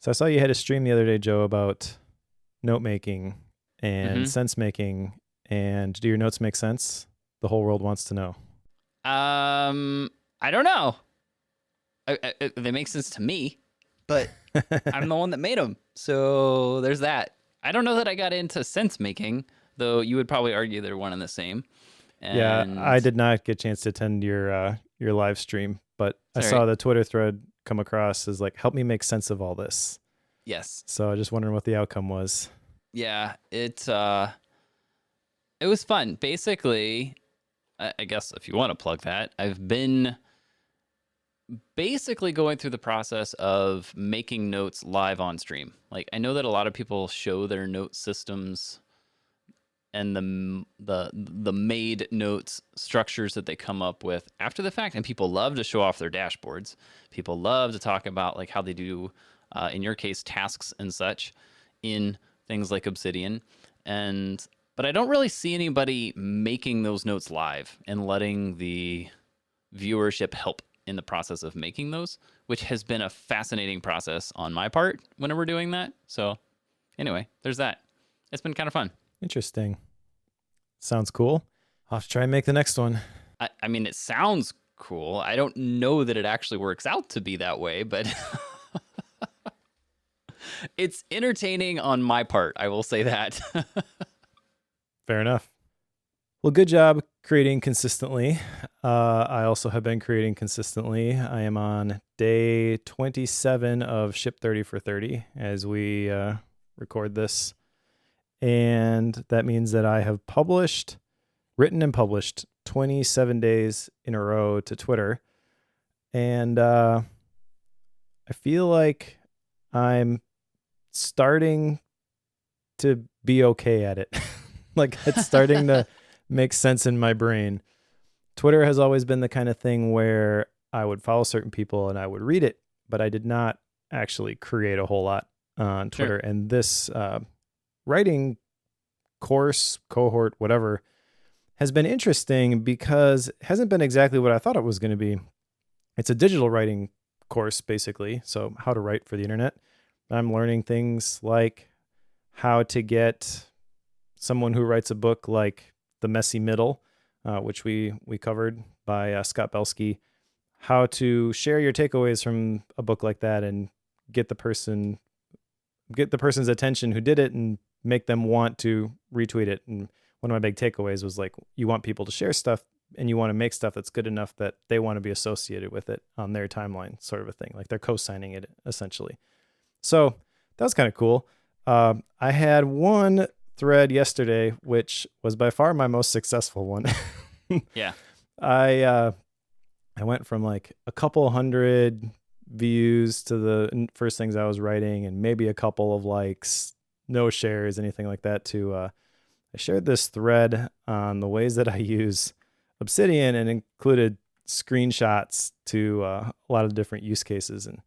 So I saw you had a stream the other day, Joe, about note making and Mm-hmm. sense making. And do your notes make sense? The whole world wants to know. I don't know. They make sense to me, but I'm the one that made them. So there's that. I don't know that I got into sense making, though you would probably argue they're one and the same. Yeah, I And did not get a chance to attend your live stream, but I sorry. saw the Twitter thread come across as like, help me make sense of all this. Yes. So I just wondering what the outcome was. Yeah. It was fun. Basically, I guess if you want to plug that, I've been basically going through the process of making notes live on stream. Like I know that a lot of people show their note systems and the made notes structures that they come up with after the fact, and people love to show off their dashboards. People love to talk about like how they do, in your case, tasks and such in things like Obsidian, and but I don't really see anybody making those notes live and letting the viewership help in the process of making those, which has been a fascinating process on my part whenever we're doing that. So anyway, there's that. It's been kind of fun. Interesting. Sounds cool. I'll have to try and make the next one. I mean, it sounds cool. I don't know that it actually works out to be that way, but it's entertaining on my part. I will say that. Fair enough. Well, good job creating consistently. I also have been creating consistently. I am on day 27 of Ship 30 for 30 as we record this. And that means that I have written and published 27 days in a row to Twitter. And I feel like I'm starting to be okay at it. Like it's starting to make sense in my brain. Twitter has always been the kind of thing where I would follow certain people and I would read it, but I did not actually create a whole lot on Twitter. Sure. And this writing course, cohort, whatever, has been interesting because it hasn't been exactly what I thought it was going to be. It's a digital writing course, basically. So, how to write for the internet. I'm learning things like how to get someone who writes a book like The Messy Middle, which we covered by Scott Belsky, how to share your takeaways from a book like that and get the person's attention who did it and make them want to retweet it. And one of my big takeaways was like, you want people to share stuff and you want to make stuff that's good enough that they want to be associated with it on their timeline, sort of a thing. Like they're co-signing it essentially. So that was kind of cool. I had one thread yesterday, which was by far my most successful one. Yeah. I went from like a couple hundred views to the first things I was writing and maybe a couple of likes, no shares, anything like that, to I shared this thread on the ways that I use Obsidian and included screenshots to a lot of different use cases. And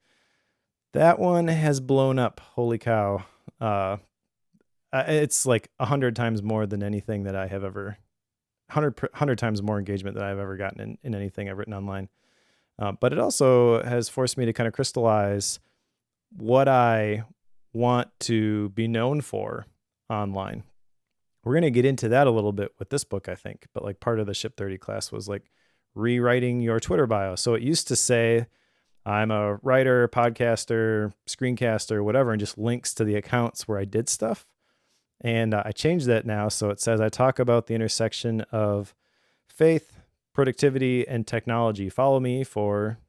that one has blown up. Holy cow. It's like 100 times more than anything that I have ever, 100 times more engagement than I've ever gotten in anything I've written online. But it also has forced me to kind of crystallize what I want to be known for online. We're going to get into that a little bit with this book, I think. But like part of the Ship 30 class was like rewriting your Twitter bio. So it used to say, I'm a writer, podcaster, screencaster, whatever, and just links to the accounts where I did stuff. And I changed that now. So it says I talk about the intersection of faith, productivity, and technology. Follow me for,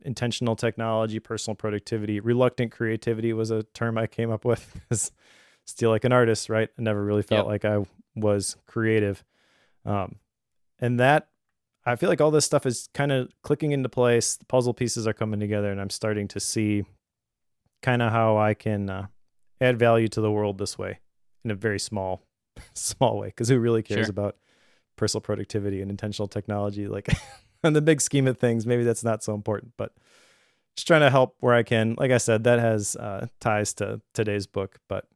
intentional technology, personal productivity. Reluctant creativity was a term I came up with. Still like an artist, right? I never really felt Yep. like I was creative. And that, I feel like all this stuff is kind of clicking into place. The puzzle pieces are coming together and I'm starting to see kind of how I can add value to the world this way in a very small way. Because who really cares Sure. about personal productivity and intentional technology? Like in the big scheme of things, maybe that's not so important, but just trying to help where I can. Like I said, that has ties to today's book. But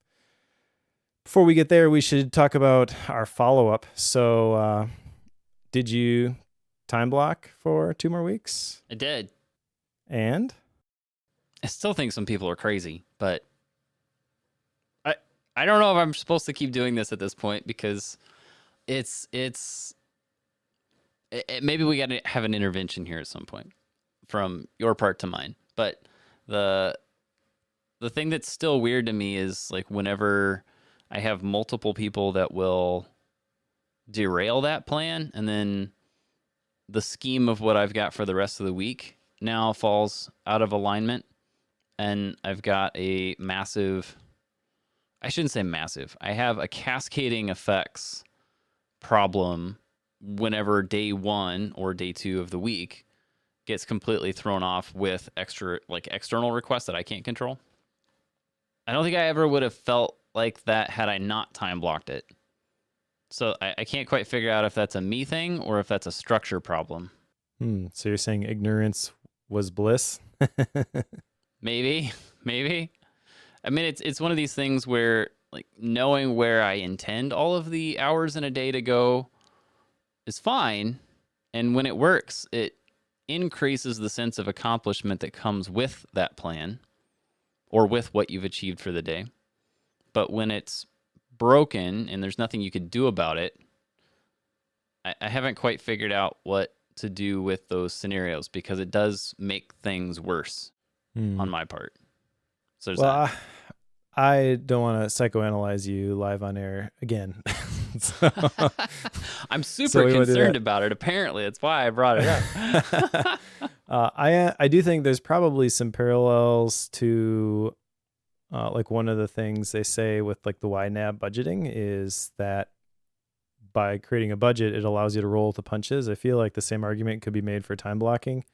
before we get there, we should talk about our follow-up. So did you time block for 2 more weeks? I did. And? I still think some people are crazy, but I I don't know if I'm supposed to keep doing this at this point because it's maybe we got to have an intervention here at some point from your part to mine. But the the thing that's still weird to me is like whenever I have multiple people that will derail that plan, and then the scheme of what I've got for the rest of the week now falls out of alignment, and I've got a massive, I shouldn't say massive, I have a cascading effects problem whenever day one or day two of the week gets completely thrown off with extra like external requests that I can't control. I don't think I ever would have felt like that had I not time blocked it. So I can't quite figure out if that's a me thing or if that's a structure problem. So you're saying ignorance was bliss? Maybe, maybe. I mean, it's one of these things where like knowing where I intend all of the hours in a day to go is fine, and when it works, it increases the sense of accomplishment that comes with that plan or with what you've achieved for the day. But when it's broken and there's nothing you could do about it, I haven't quite figured out what to do with those scenarios because it does make things worse on my part. So there's that. I don't want to psychoanalyze you live on air again. So, I'm super concerned about it. Apparently, that's why I brought it up. I do think there's probably some parallels to like one of the things they say with like the YNAB budgeting is that by creating a budget, it allows you to roll with the punches. I feel like the same argument could be made for time blocking,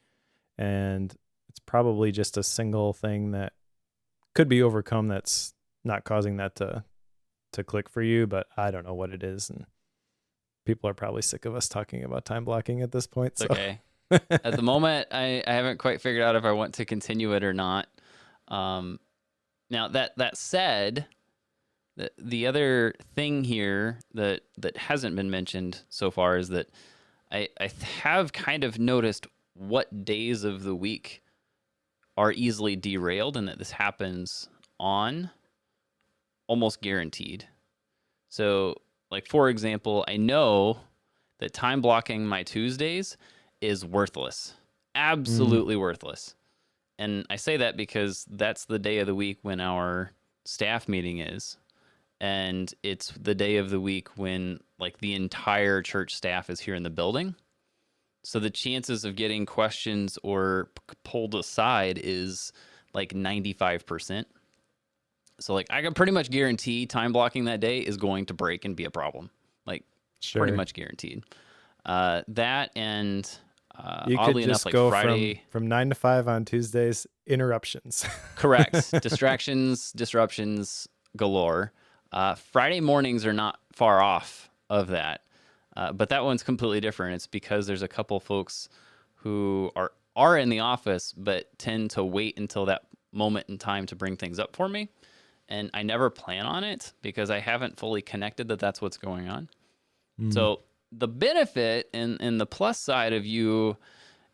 and it's probably just a single thing that could be overcome that's not causing that to click for you, but I don't know what it is, and people are probably sick of us talking about time blocking at this point. So. Okay. At the moment, I haven't quite figured out if I want to continue it or not. Now that said, the other thing here that hasn't been mentioned so far is that I have kind of noticed what days of the week are easily derailed, and that this happens on almost guaranteed. So, like for example, I know that time blocking my Tuesdays is worthless, absolutely worthless. And I say that because that's the day of the week when our staff meeting is. And it's the day of the week when like the entire church staff is here in the building. So the chances of getting questions or pulled aside is like 95%. So like I can pretty much guarantee time blocking that day is going to break and be a problem. Like pretty much guaranteed. That and you oddly could just enough, like go Friday from 9 to 5 on Tuesdays, interruptions. Correct. Disruptions galore. Friday mornings are not far off of that. But that one's completely different. It's because there's a couple folks who are in the office, but tend to wait until that moment in time to bring things up for me. And I never plan on it because I haven't fully connected that that's what's going on. So the benefit and the plus side of you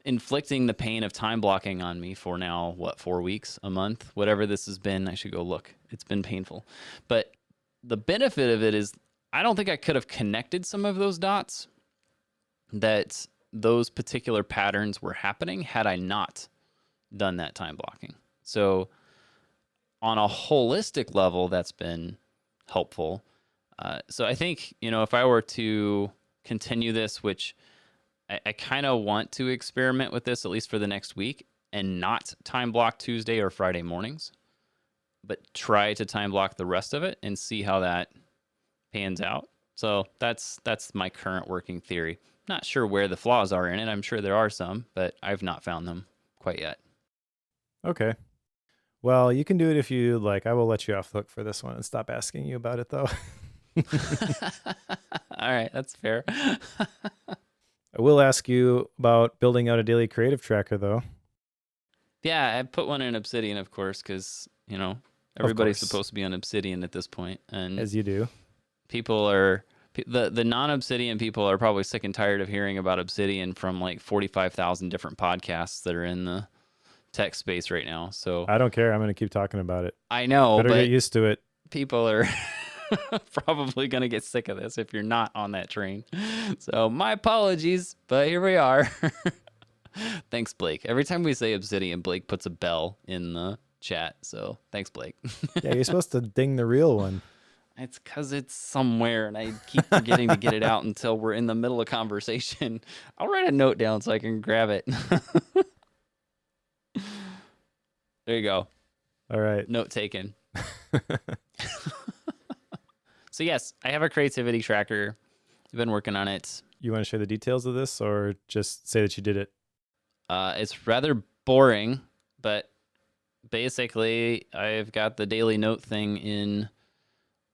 inflicting the pain of time blocking on me for now, 4 weeks, a month, whatever this has been, I should go look. It's been painful. But the benefit of it is I don't think I could have connected some of those dots that those particular patterns were happening had I not done that time blocking. So on a holistic level, that's been helpful. So I think, if I were to continue this, which I kind of want to experiment with this at least for the next week and not time block Tuesday or Friday mornings, but try to time block the rest of it and see how that pans out. So that's my current working theory. Not sure where the flaws are in it. I'm sure there are some, but I've not found them quite yet. Okay. Well, you can do it if you like. I will let you off the hook for this one and stop asking you about it, though. All right, that's fair. I will ask you about building out a daily creative tracker, though. Yeah, I put one in Obsidian, of course, because, everybody's supposed to be on Obsidian at this point. And as you do. People are, the non-Obsidian people are probably sick and tired of hearing about Obsidian from like 45,000 different podcasts that are in the tech space right now. So I don't care. I'm going to keep talking about it. I know, Better get but used to it. people are probably going to get sick of this if you're not on that train. So my apologies, but here we are. Thanks, Blake. Every time we say Obsidian, Blake puts a bell in the chat. So thanks, Blake. Yeah, you're supposed to ding the real one. It's because it's somewhere, and I keep forgetting to get it out until we're in the middle of conversation. I'll write a note down so I can grab it. There you go. All right. Note taken. So yes, I have a creativity tracker. I've been working on it. You want to share the details of this, or just say that you did it? It's rather boring, but basically I've got the daily note thing in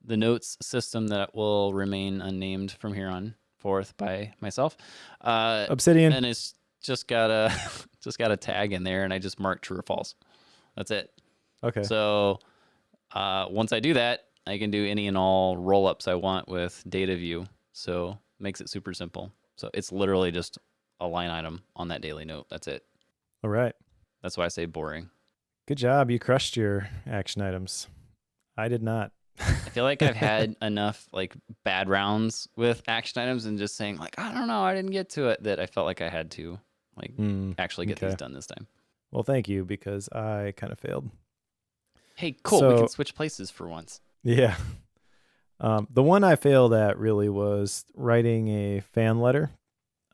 the notes system that will remain unnamed from here on forth by myself. Obsidian. And it's just got a tag in there, and I just mark true or false. That's it. Okay. So once I do that, I can do any and all roll-ups I want with data view. So makes it super simple. So it's literally just a line item on that daily note. That's it. All right. That's why I say boring. Good job. You crushed your action items. I did not. I feel like I've had enough like bad rounds with action items and just saying like, I don't know, I didn't get to it, that I felt like I had to like actually get these done this time. Well, thank you, because I kind of failed. Hey, cool. We can switch places for once. Yeah. The one I failed at really was writing a fan letter.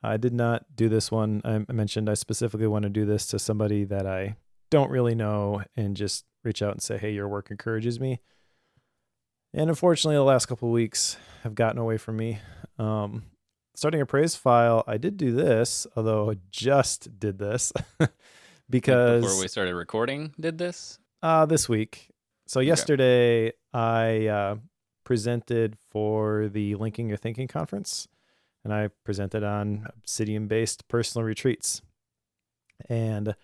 I did not do this one. I mentioned I specifically want to do this to somebody that I don't really know and just reach out and say, hey, your work encourages me. And unfortunately, the last couple of weeks have gotten away from me. Starting a praise file, I did do this, although I just did this because before we started recording, did this this week. So yesterday, I presented for the Linking Your Thinking conference, and I presented on Obsidian-based personal retreats. And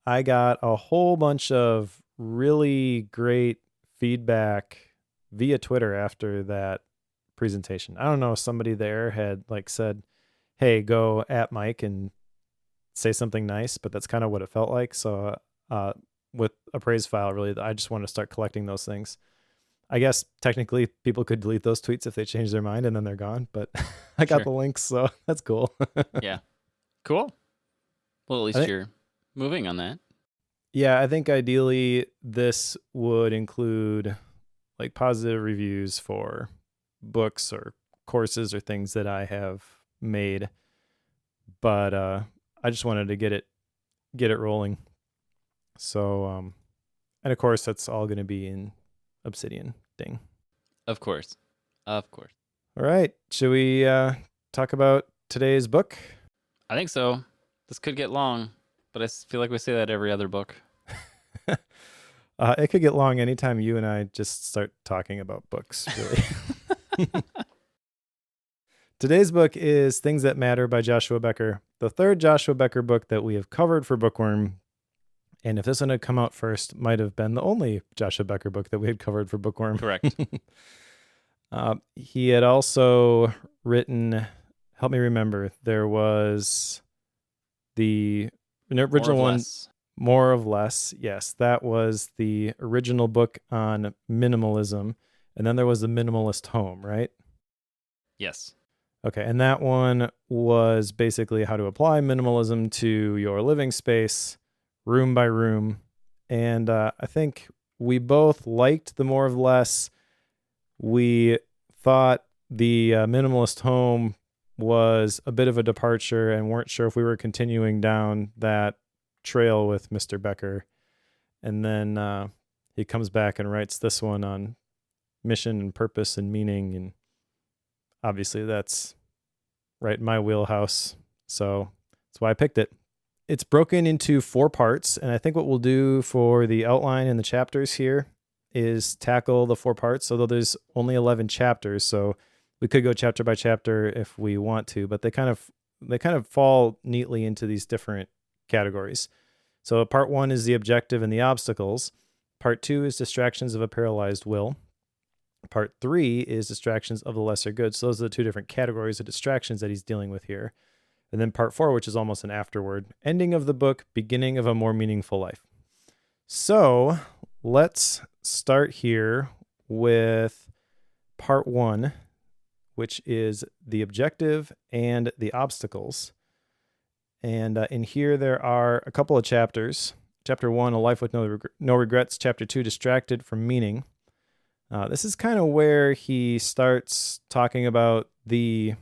I got a whole bunch of really great feedback via Twitter after that presentation. I don't know if somebody there had like said, hey, go at Mike and say something nice, but that's kind of what it felt like. So with a praise file, really, I just want to start collecting those things. I guess technically people could delete those tweets if they change their mind and then they're gone, but I got the links, so that's cool. Yeah. Cool. Well, at least you're moving on that. Yeah, I think ideally this would include like positive reviews for books or courses or things that I have made. But I just wanted to get it rolling. So and of course that's all going to be in Obsidian Ding. Of course. Of course. All right. Should we talk about today's book? I think so. This could get long, but I feel like we say that every other book. It could get long anytime you and I just start talking about books, really. Today's book is Things That Matter by Joshua Becker, the third Joshua Becker book that we have covered for Bookworm. And if this one had come out first, might have been the only Joshua Becker book that we had covered for Bookworm. Correct. He had also written, help me remember, there was the original one, More of Less. Yes, that was the original book on minimalism. And then there was the Minimalist Home, right? Yes. Okay, and that one was basically how to apply minimalism to your living space, room by room. And I think we both liked the More of Less. We thought the Minimalist Home was a bit of a departure and weren't sure if we were continuing down that trail with Mr. Becker. And then he comes back and writes this one on mission and purpose and meaning. And obviously that's right in my wheelhouse. So that's why I picked it. It's broken into 4 parts. And I think what we'll do for the outline and the chapters here is tackle the 4 parts. Although there's only 11 chapters, so we could go chapter by chapter if we want to, but they kind of fall neatly into these different categories. So part 1 is the objective and the obstacles. Part 2 is distractions of a paralyzed will. Part 3 is distractions of the lesser good. So those are the 2 different categories of distractions that he's dealing with here. And then part 4, which is almost an afterword, ending of the book, beginning of a more meaningful life. So let's start here with part 1, which is the objective and the obstacles. And in here, there are a couple of chapters. Chapter 1, A Life with No Regrets. Chapter 2, Distracted from Meaning. This is kind of where he starts talking about the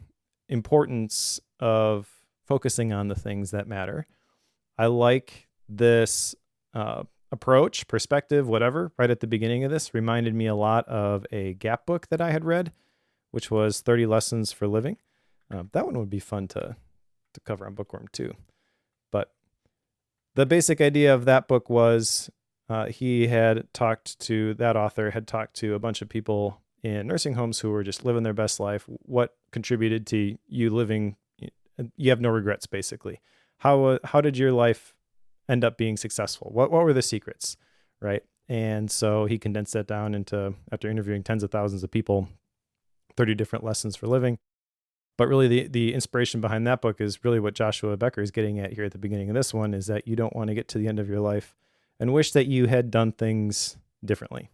importance of focusing on the things that matter. I like this approach, perspective, whatever, right at the beginning of this. Reminded me a lot of a Gap book that I had read, which was 30 Lessons for Living. That one would be fun to cover on Bookworm too. But the basic idea of that book was that author had talked to a bunch of people in nursing homes who were just living their best life. What contributed to you living? You have no regrets, basically. How did your life end up being successful? What were the secrets, right? And so he condensed that down into, after interviewing tens of thousands of people, 30 different lessons for living. But really the inspiration behind that book is really what Joshua Becker is getting at here at the beginning of this one, is that you don't want to get to the end of your life and wish that you had done things differently.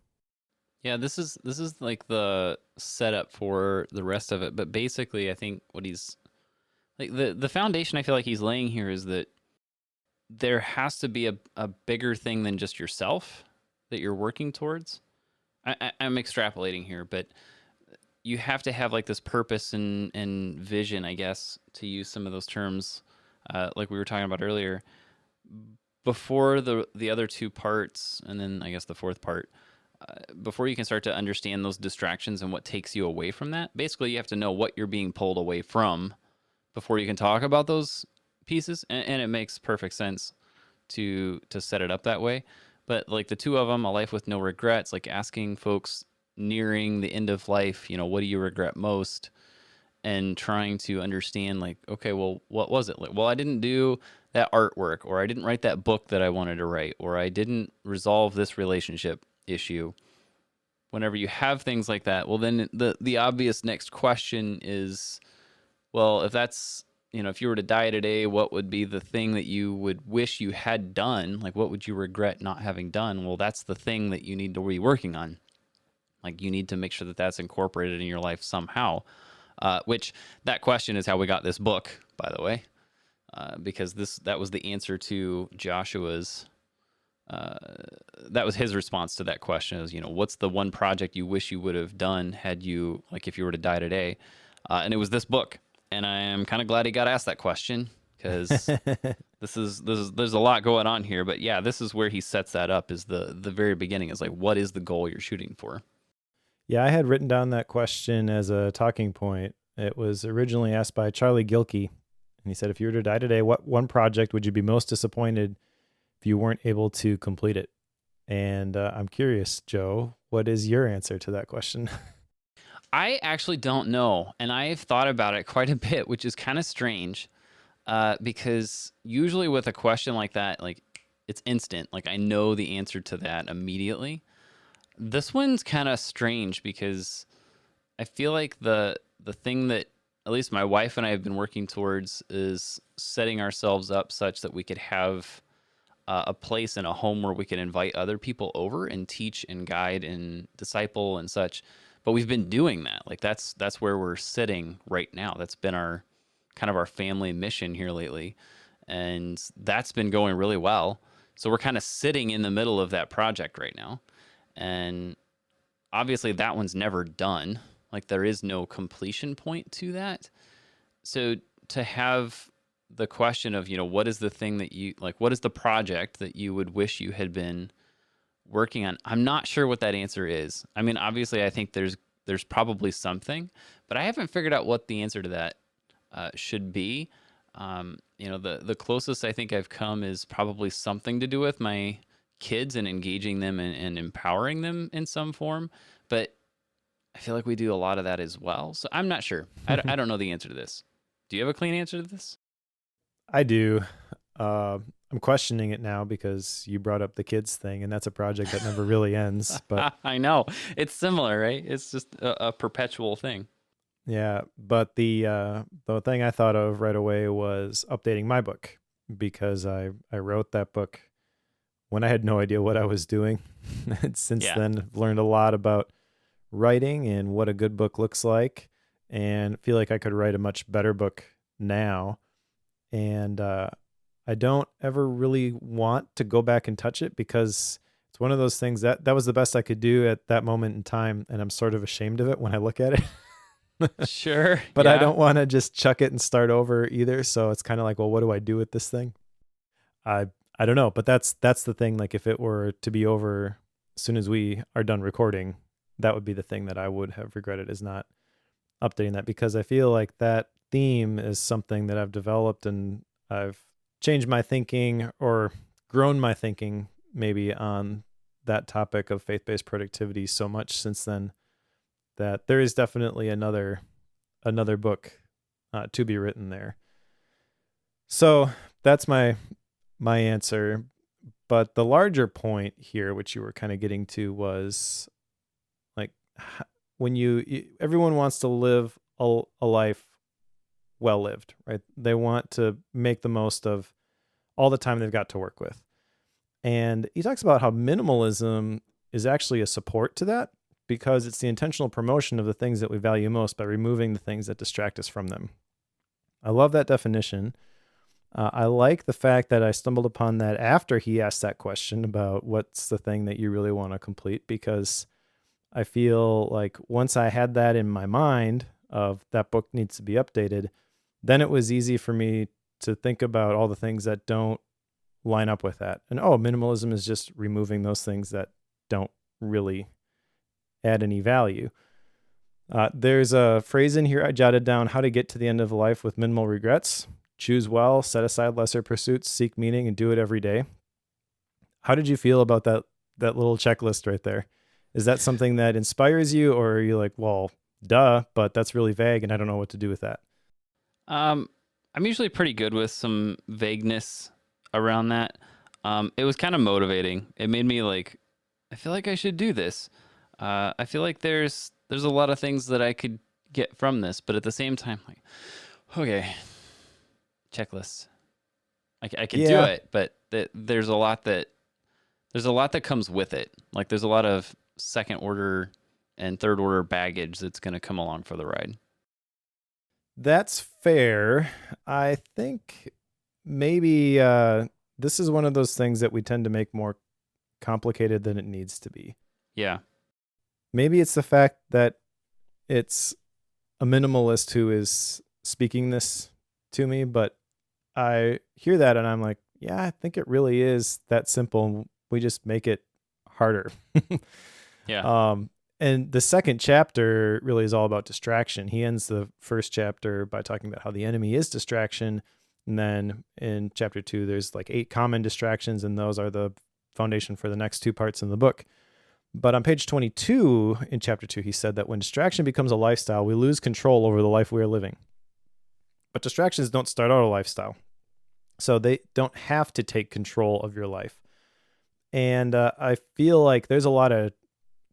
Yeah, this is like the setup for the rest of it. But basically, I think what he's like, the foundation I feel like he's laying here is that there has to be a bigger thing than just yourself that you're working towards. I'm extrapolating here, but you have to have like this purpose and vision, I guess, to use some of those terms, like we were talking about earlier, before the other two parts, and then I guess the fourth part, before you can start to understand those distractions and what takes you away from that. Basically, you have to know what you're being pulled away from before you can talk about those pieces, and it makes perfect sense to set it up that way. But like the two of them, A Life with No Regrets, like asking folks nearing the end of life, what do you regret most? And trying to understand, like, okay, well, what was it? Like, well, I didn't do that artwork, or I didn't write that book that I wanted to write, or I didn't resolve this relationship issue. Whenever you have things like that, well, then the obvious next question is, well, if that's, if you were to die today, what would be the thing that you would wish you had done? Like, what would you regret not having done? Well, that's the thing that you need to be working on. Like, you need to make sure that that's incorporated in your life somehow, which that question is how we got this book, by the way, because that was the answer to Joshua's, that was his response to that question is, what's the one project you wish you would have done had you, like, if you were to die today? And it was this book. And I am kind of glad he got asked that question, because there's a lot going on here. But yeah, this is where he sets that up, is the very beginning, is like, what is the goal you're shooting for? Yeah, I had written down that question as a talking point. It was originally asked by Charlie Gilkey. And he said, if you were to die today, what one project would you be most disappointed if you weren't able to complete it? And I'm curious, Joe, what is your answer to that question? I actually don't know. And I've thought about it quite a bit, which is kind of strange, because usually with a question like that, like, it's instant. Like, I know the answer to that immediately. This one's kind of strange because I feel like the thing that at least my wife and I have been working towards is setting ourselves up such that we could have a place in a home where we can invite other people over and teach and guide and disciple and such. But we've been doing that. Like, that's where we're sitting right now. That's been our kind of our family mission here lately. And that's been going really well. So we're kind of sitting in the middle of that project right now. And obviously that one's never done. Like, there is no completion point to that. So to have the question of, what is the thing that you, like, what is the project that you would wish you had been working on? I'm not sure what that answer is. I mean, obviously I think there's probably something, but I haven't figured out what the answer to that should be. The closest I think I've come is probably something to do with my kids and engaging them and empowering them in some form. But I feel like we do a lot of that as well. So I'm not sure. I don't know the answer to this. Do you have a clean answer to this? I do. I'm questioning it now because you brought up the kids thing, and that's a project that never really ends. But I know. It's similar, right? It's just a perpetual thing. Yeah, but the thing I thought of right away was updating my book because I wrote that book when I had no idea what I was doing. And since Yeah. then, I've learned a lot about writing and what a good book looks like, and feel like I could write a much better book now. And I don't ever really want to go back and touch it because it's one of those things that was the best I could do at that moment in time, and I'm sort of ashamed of it when I look at it. Sure. But I Yeah. don't want to just chuck it and start over either. So it's kind of like, well, what do I do with this thing? I I don't know, but that's the thing. Like if it were to be over as soon as we are done recording, that would be the thing that I would have regretted is not updating that because I feel like that theme is something that I've developed and I've changed my thinking or grown my thinking maybe on that topic of faith-based productivity so much since then that there is definitely another book to be written there. So that's my answer. But the larger point here, which you were kind of getting to, was like when everyone wants to live a life well lived, right? They want to make the most of all the time they've got to work with. And he talks about how minimalism is actually a support to that because it's the intentional promotion of the things that we value most by removing the things that distract us from them. I love that definition. I like the fact that I stumbled upon that after he asked that question about what's the thing that you really want to complete, because I feel like once I had that in my mind of that book needs to be updated, then it was easy for me to think about all the things that don't line up with that. And minimalism is just removing those things that don't really add any value. There's a phrase in here I jotted down: how to get to the end of life with minimal regrets. Choose well, set aside lesser pursuits, seek meaning, and do it every day. How did you feel about that little checklist right there? Is that something that inspires you, or are you like, well, duh, but that's really vague and I don't know what to do with that? Um, I'm usually pretty good with some vagueness around that. It was kind of motivating. It made me like, I feel like I should do this. I feel like there's a lot of things that I could get from this, but at the same time, like, okay, checklist. I could do Yeah, it, but there's a lot that comes with it. Like there's a lot of second order and third order baggage that's going to come along for the ride. that's fair. I think maybe this is one of those things that we tend to make more complicated than it needs to be. Yeah. Maybe it's the fact that it's a minimalist who is speaking this to me, but I hear that and I'm like, yeah, I think it really is that simple. We just make it harder. Yeah. um, and the second chapter really is all about distraction. He ends the first chapter by talking about how the enemy is distraction. And then in chapter 2, there's like 8 common distractions, and those are the foundation for the next 2 parts in the book. But on page 22 in chapter 2, he said that when distraction becomes a lifestyle, we lose control over the life we are living. But distractions don't start out a lifestyle. So they don't have to take control of your life. And I feel like there's a lot of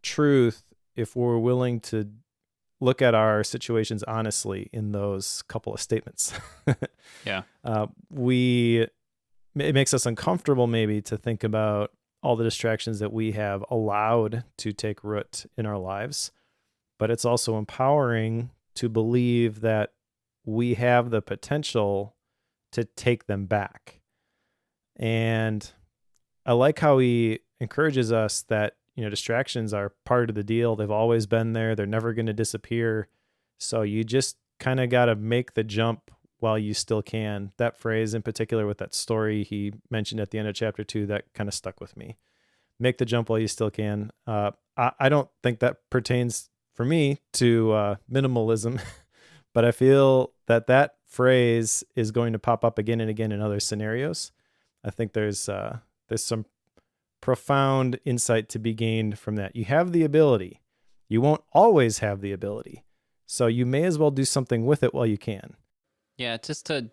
truth if we're willing to look at our situations honestly in those couple of statements. Yeah. We it makes us uncomfortable maybe to think about all the distractions that we have allowed to take root in our lives, but it's also empowering to believe that we have the potential to take them back. And I like how he encourages us that, distractions are part of the deal. They've always been there. They're never going to disappear. So you just kind of got to make the jump while you still can. That phrase in particular with that story he mentioned at the end of chapter 2, that kind of stuck with me. Make the jump while you still can. I don't think that pertains for me to minimalism, but I feel that phrase is going to pop up again and again in other scenarios. I think there's some profound insight to be gained from that. You have the ability. You won't always have the ability. So you may as well do something with it while you can. Yeah, just to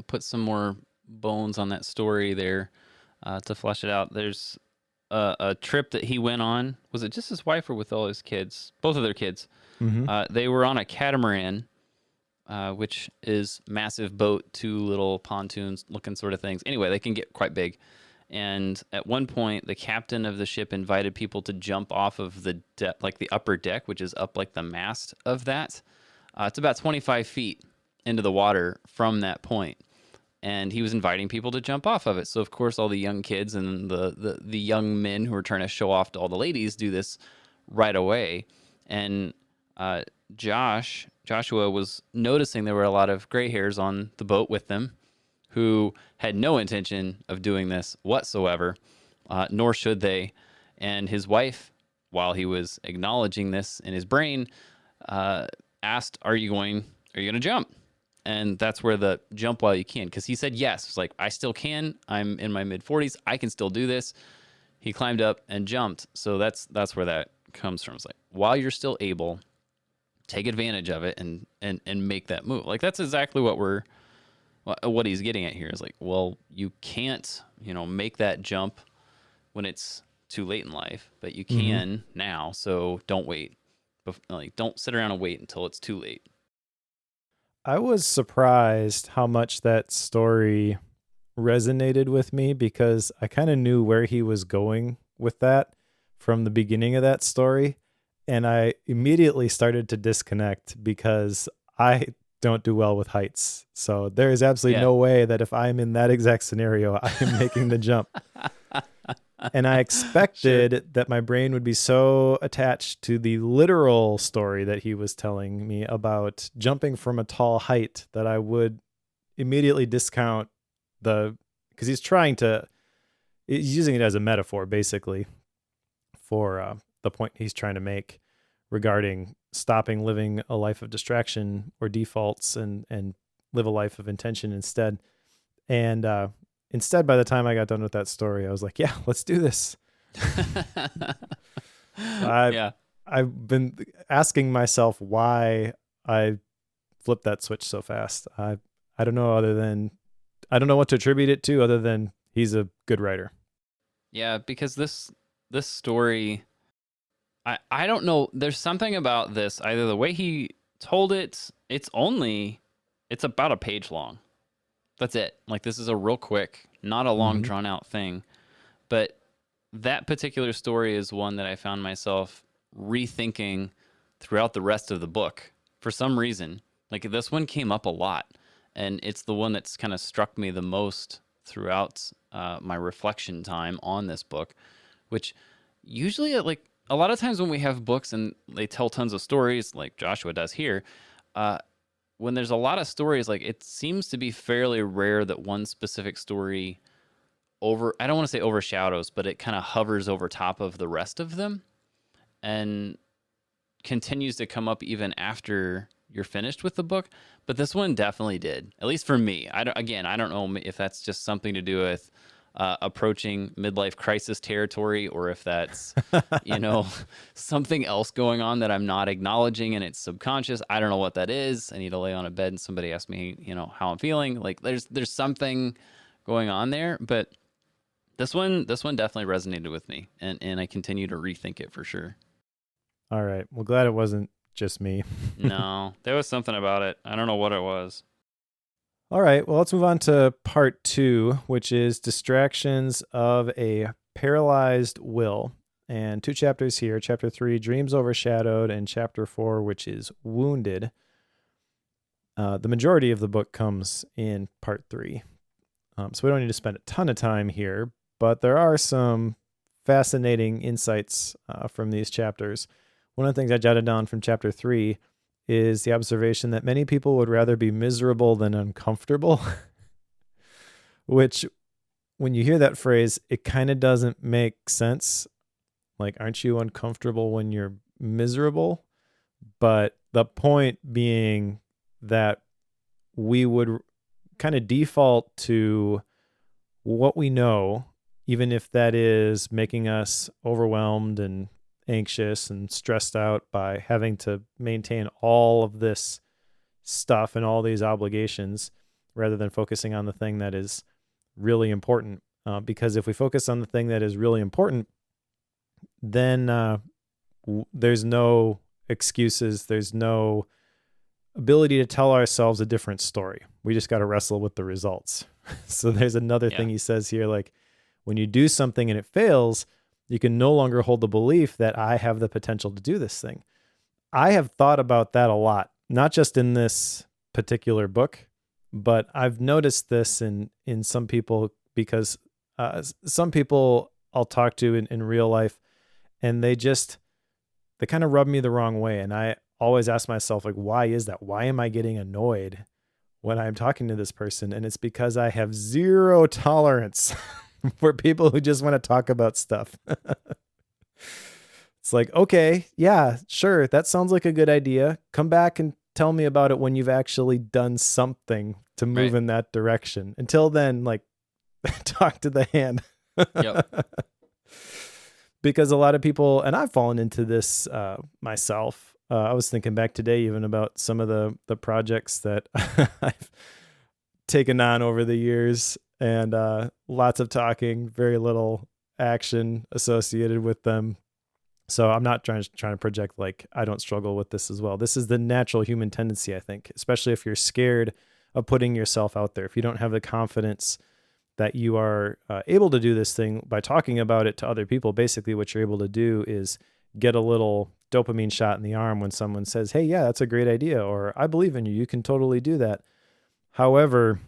put some more bones on that story there, to flesh it out. a trip that he went on. Was it just his wife or with all his kids? Both of their kids. Mm-hmm. They were on a catamaran, which is massive boat, two little pontoons looking sort of things. Anyway, they can get quite big. And at one point, the captain of the ship invited people to jump off of the like the upper deck, which is up like the mast of that. It's about 25 feet into the water from that point, and he was inviting people to jump off of it. So of course, all the young kids and the young men who are trying to show off to all the ladies do this right away. And Joshua was noticing there were a lot of gray hairs on the boat with them, who had no intention of doing this whatsoever, nor should they. And his wife, while he was acknowledging this in his brain, asked, "Are you going to jump?" And that's where the jump while you can, because he said yes. It's like, I still can. I'm in my mid-40s. I can still do this. He climbed up and jumped. So that's where that comes from. It's like, while you're still able, take advantage of it and make that move. Like, that's exactly what he's getting at here is like, well, you can't, make that jump when it's too late in life, but you can now. So don't wait. Like, don't sit around and wait until it's too late. I was surprised how much that story resonated with me, because I kind of knew where he was going with that from the beginning of that story. And I immediately started to disconnect because I don't do well with heights. So there is absolutely no way that if I'm in that exact scenario, I am making the jump. And I expected that my brain would be so attached to the literal story that he was telling me about jumping from a tall height that I would immediately discount because he's using it as a metaphor basically for the point he's trying to make regarding stopping living a life of distraction or defaults and live a life of intention instead. And instead, by the time I got done with that story, I was like, yeah, let's do this. I've been asking myself why I flipped that switch so fast. I don't know I don't know what to attribute it to other than he's a good writer. Yeah, because this story, I don't know. There's something about this, either the way he told it, it's about a page long. That's it. Like, this is a real quick, not a long drawn out thing. But that particular story is one that I found myself rethinking throughout the rest of the book for some reason. Like, this one came up a lot, and it's the one that's kind of struck me the most throughout my reflection time on this book, which usually, like, a lot of times when we have books and they tell tons of stories, like Joshua does here, when there's a lot of stories, like, it seems to be fairly rare that one specific story I don't want to say overshadows, but it kind of hovers over top of the rest of them and continues to come up even after you're finished with the book. But this one definitely did, at least for me. I don't know if that's just something to do with approaching midlife crisis territory, or if that's, something else going on that I'm not acknowledging and it's subconscious. I don't know what that is. I need to lay on a bed and somebody ask me, how I'm feeling. Like, there's something going on there, but this one definitely resonated with me, and I continue to rethink it for sure. All right. Well, glad it wasn't just me. No, there was something about it. I don't know what it was. All right, well, let's move on to part 2, which is distractions of a paralyzed will. And 2 chapters here. Chapter 3, Dreams Overshadowed, and Chapter 4, which is Wounded. The majority of the book comes in part 3. So we don't need to spend a ton of time here, but there are some fascinating insights from these chapters. One of the things I jotted down from chapter 3 is the observation that many people would rather be miserable than uncomfortable, which, when you hear that phrase, it kind of doesn't make sense. Like, aren't you uncomfortable when you're miserable? But the point being that we would kind of default to what we know, even if that is making us overwhelmed and anxious and stressed out by having to maintain all of this stuff and all these obligations, rather than focusing on the thing that is really important. Because if we focus on the thing that is really important, then there's no excuses. There's no ability to tell ourselves a different story. We just got to wrestle with the results. So there's another thing he says here, like when you do something and it fails, you can no longer hold the belief that I have the potential to do this thing. I have thought about that a lot, not just in this particular book, but I've noticed this in some people, because some people I'll talk to in real life, and they kind of rub me the wrong way. And I always ask myself, like, why is that? Why am I getting annoyed when I'm talking to this person? And it's because I have zero tolerance for people who just want to talk about stuff. It's like, okay, yeah, sure. That sounds like a good idea. Come back and tell me about it when you've actually done something to move in that direction. Until then, like, talk to the hand. Yep. Because a lot of people, and I've fallen into this myself. I was thinking back today even about some of the projects that I've taken on over the years, and lots of talking, very little action associated with them. So I'm not trying to project like I don't struggle with this as well. This is the natural human tendency, I think, especially if you're scared of putting yourself out there. If you don't have the confidence that you are able to do this thing by talking about it to other people, basically what you're able to do is get a little dopamine shot in the arm when someone says, hey, yeah, that's a great idea, or I believe in you. You can totally do that. However,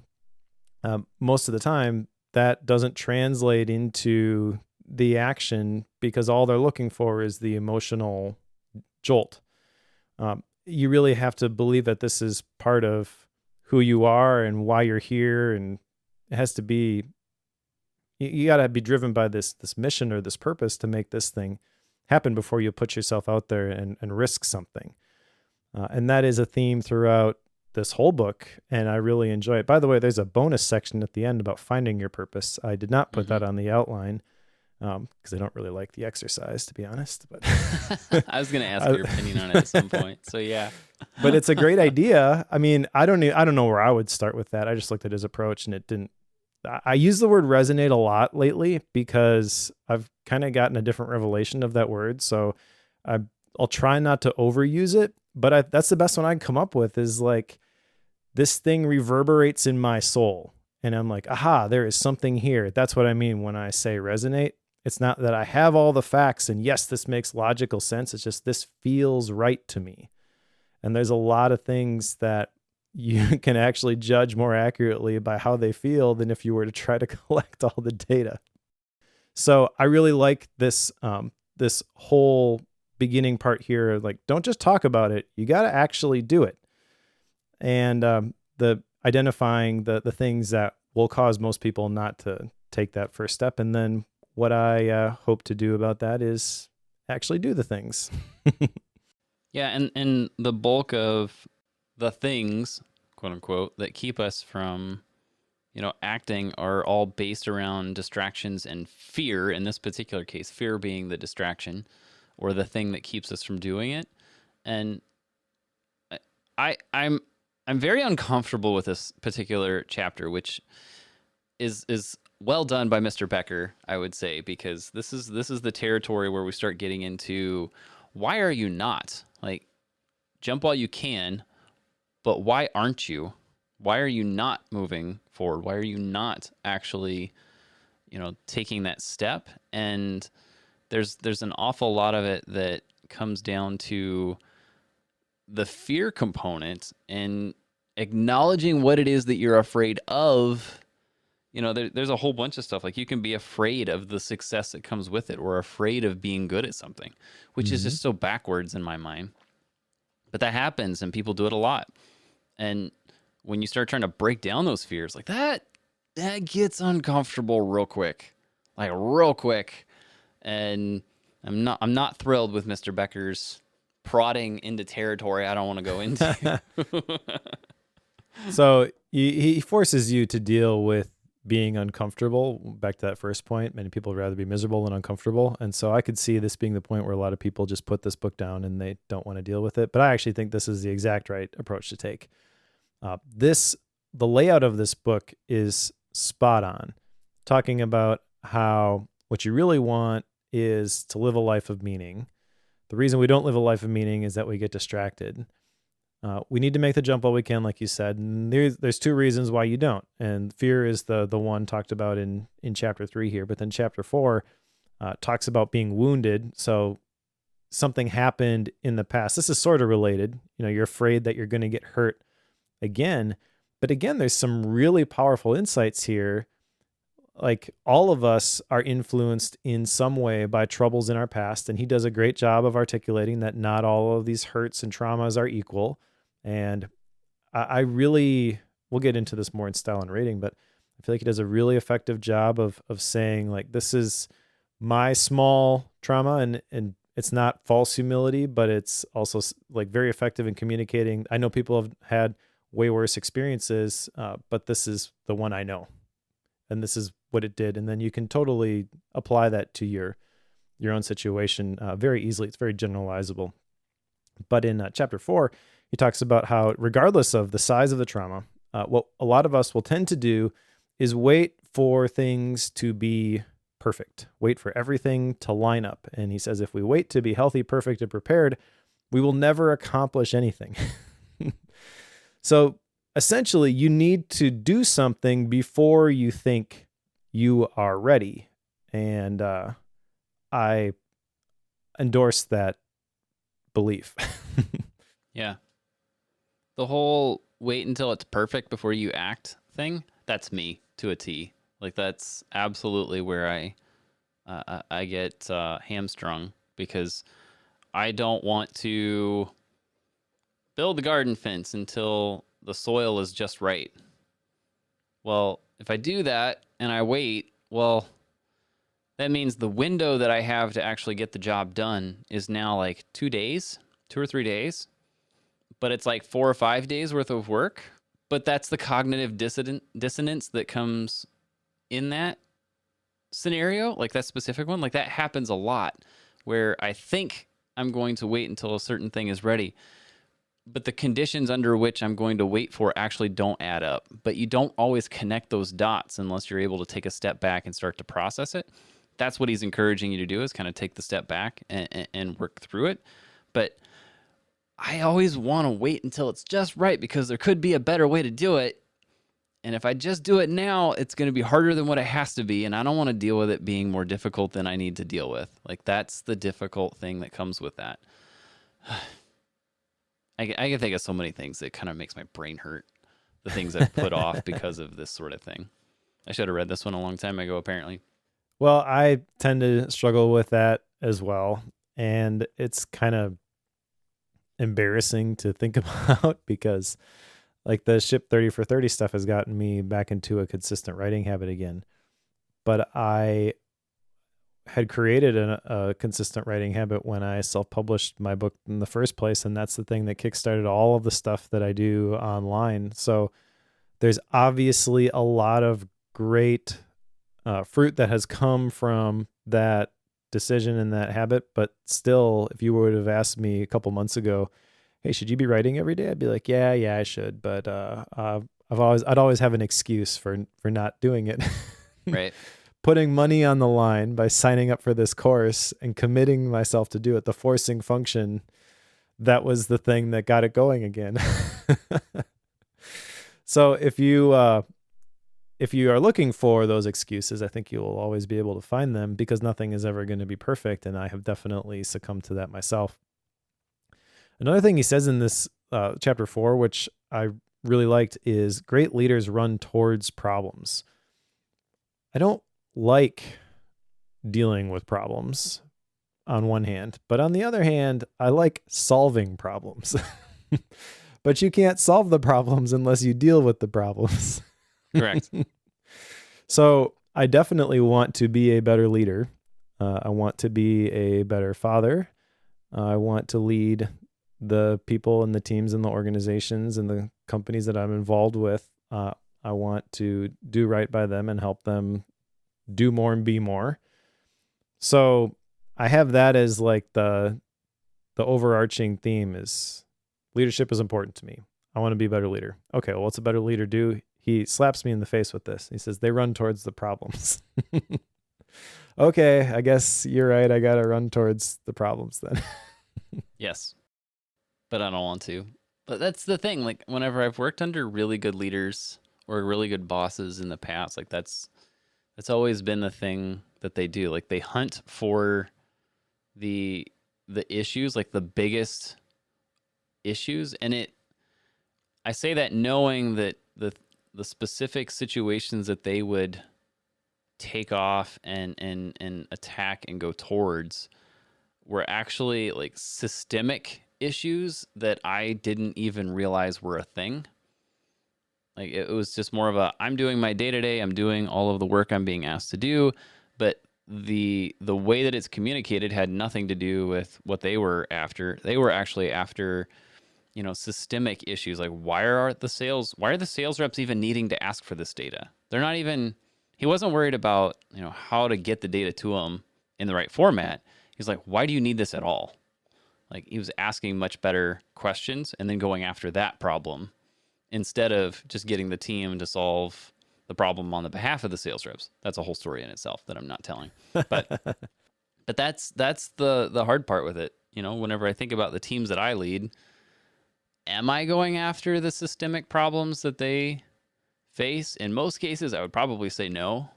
most of the time that doesn't translate into the action, because all they're looking for is the emotional jolt. You really have to believe that this is part of who you are and why you're here, and it has to be, you got to be driven by this mission or this purpose to make this thing happen before you put yourself out there and risk something. And that is a theme throughout this whole book, and I really enjoy it. By the way, there's a bonus section at the end about finding your purpose. I did not put that on the outline because I don't really like the exercise, to be honest. But I was going to ask your opinion on it at some point. So yeah, but it's a great idea. I mean, I don't know where I would start with that. I just looked at his approach, and it didn't. I use the word resonate a lot lately because I've kind of gotten a different revelation of that word. So I'll try not to overuse it, but that's the best one I can come up with, is like, this thing reverberates in my soul. And I'm like, aha, there is something here. That's what I mean when I say resonate. It's not that I have all the facts and yes, this makes logical sense. It's just, this feels right to me. And there's a lot of things that you can actually judge more accurately by how they feel than if you were to try to collect all the data. So I really like this, this whole beginning part here. Like, don't just talk about it. You got to actually do it. And the identifying the things that will cause most people not to take that first step. And then what I hope to do about that is actually do the things. Yeah, and the bulk of the things, quote unquote, that keep us from, acting are all based around distractions and fear. In this particular case, fear being the distraction or the thing that keeps us from doing it. And I'm very uncomfortable with this particular chapter, which is well done by Mr. Becker, I would say, because this is the territory where we start getting into, why are you not? Like, jump while you can, but why aren't you? Why are you not moving forward? Why are you not actually, taking that step? And there's an awful lot of it that comes down to the fear component and acknowledging what it is that you're afraid of. There's a whole bunch of stuff. Like, you can be afraid of the success that comes with it, or afraid of being good at something, which is just so backwards in my mind. But that happens, and people do it a lot. And when you start trying to break down those fears, like that gets uncomfortable real quick. And I'm not thrilled with Mr. Becker's prodding into territory I don't want to go into. So he forces you to deal with being uncomfortable. Back to that first point, many people would rather be miserable than uncomfortable. And so I could see this being the point where a lot of people just put this book down and they don't want to deal with it. But I actually think this is the exact right approach to take. The layout of this book is spot on, talking about how what you really want is to live a life of meaning. The reason we don't live a life of meaning is that we get distracted. We need to make the jump while we can, like you said. And there's two reasons why you don't. And fear is the one talked about in chapter 3 here. But then chapter 4 talks about being wounded. So something happened in the past. This is sort of related. You're afraid that you're going to get hurt again. But again, there's some really powerful insights here. Like, all of us are influenced in some way by troubles in our past. And he does a great job of articulating that not all of these hurts and traumas are equal. And I really, we'll get into this more in style and rating, but I feel like he does a really effective job of saying, like, this is my small trauma, and it's not false humility, but it's also like very effective in communicating. I know people have had way worse experiences, but this is the one I know, and this is what it did. And then you can totally apply that to your own situation very easily. It's very generalizable. But in chapter 4, he talks about how, regardless of the size of the trauma, what a lot of us will tend to do is wait for things to be perfect, wait for everything to line up. And he says, if we wait to be healthy, perfect, and prepared, we will never accomplish anything. So essentially, you need to do something before you think you are ready. And I endorse that belief. Yeah. The whole wait until it's perfect before you act thing, that's me to a T. Like, that's absolutely where I get hamstrung, because I don't want to build the garden fence until the soil is just right. Well, if I do that and I wait, well, that means the window that I have to actually get the job done is now like 2 days, 2 or 3 days, but it's like 4 or 5 days worth of work. But that's the cognitive dissonance that comes in that scenario, like that specific one. Like, that happens a lot, where I think I'm going to wait until a certain thing is ready, but the conditions under which I'm going to wait for actually don't add up. But you don't always connect those dots unless you're able to take a step back and start to process it. That's what he's encouraging you to do, is kind of take the step back and work through it. But I always want to wait until it's just right, because there could be a better way to do it. And if I just do it now, it's going to be harder than what it has to be. And I don't want to deal with it being more difficult than I need to deal with. Like, that's the difficult thing that comes with that. I can think of so many things that kind of makes my brain hurt. The things I've put off because of this sort of thing. I should have read this one a long time ago, apparently. Well, I tend to struggle with that as well. And it's kind of embarrassing to think about, because like the ship 30 for 30 stuff has gotten me back into a consistent writing habit again. But I had created a consistent writing habit when I self-published my book in the first place. And that's the thing that kickstarted all of the stuff that I do online. So there's obviously a lot of great fruit that has come from that decision and that habit. But still, if you would have asked me a couple months ago, hey, should you be writing every day? I'd be like, yeah, I should. But I'd always have an excuse for not doing it. Right. Putting money on the line by signing up for this course and committing myself to do it, the forcing function, that was the thing that got it going again. So if you are looking for those excuses, I think you'll always be able to find them, because nothing is ever going to be perfect. And I have definitely succumbed to that myself. Another thing he says in this chapter 4, which I really liked, is great leaders run towards problems. I don't like dealing with problems on one hand, but on the other hand, I like solving problems. But you can't solve the problems unless you deal with the problems. Correct. So I definitely want to be a better leader. I want to be a better father. I want to lead the people and the teams and the organizations and the companies that I'm involved with. I want to do right by them and help them do more and be more. So I have that as like the overarching theme is leadership is important to me. I want to be a better leader. Okay, well, what's a better leader do? He slaps me in the face with this. He says, they run towards the problems. Okay, I guess you're right. I got to run towards the problems then. Yes, but I don't want to. But that's the thing. Like whenever I've worked under really good leaders or really good bosses in the past, like that's always been the thing that they do. Like they hunt for the the issues, like the biggest issues, and it I say that knowing that the specific situations that they would take off and attack and go towards were actually like systemic issues that I didn't even realize were a thing. Like it was just more of a I'm doing my day to day, I'm doing all of the work I'm being asked to do, but the way that it's communicated had nothing to do with what they were after. They were actually after, systemic issues like why are the sales reps even needing to ask for this data? They're not even he wasn't worried about, how to get the data to them in the right format. He's like, why do you need this at all? Like he was asking much better questions and then going after that problem instead of just getting the team to solve the problem on the behalf of the sales reps. That's a whole story in itself that I'm not telling. But but that's the hard part with it. Whenever I think about the teams that I lead, am I going after the systemic problems that they face? In most cases, I would probably say no.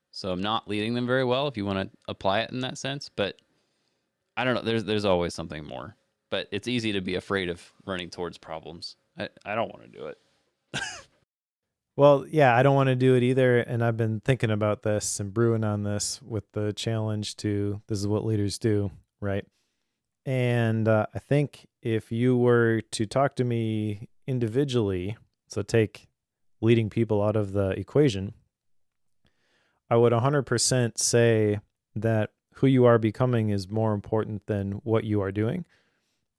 So I'm not leading them very well if you want to apply it in that sense. But I don't know. There's always something more. But it's easy to be afraid of running towards problems. I don't want to do it. Well, yeah, I don't want to do it either. And I've been thinking about this and brewing on this with the challenge to this is what leaders do, right? And I think if you were to talk to me individually, so take leading people out of the equation, I would 100% say that who you are becoming is more important than what you are doing,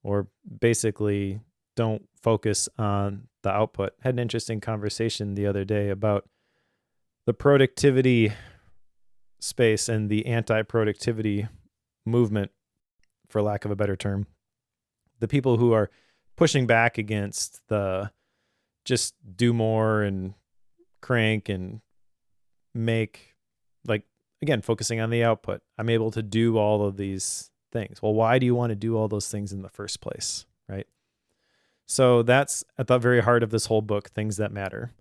or basically don't focus on the output. Had an interesting conversation the other day about the productivity space and the anti-productivity movement, for lack of a better term. The people who are pushing back against the just do more and crank and make, like, again, focusing on the output. I'm able to do all of these things. Well, why do you want to do all those things in the first place, right? So that's at the very heart of this whole book, Things That Matter.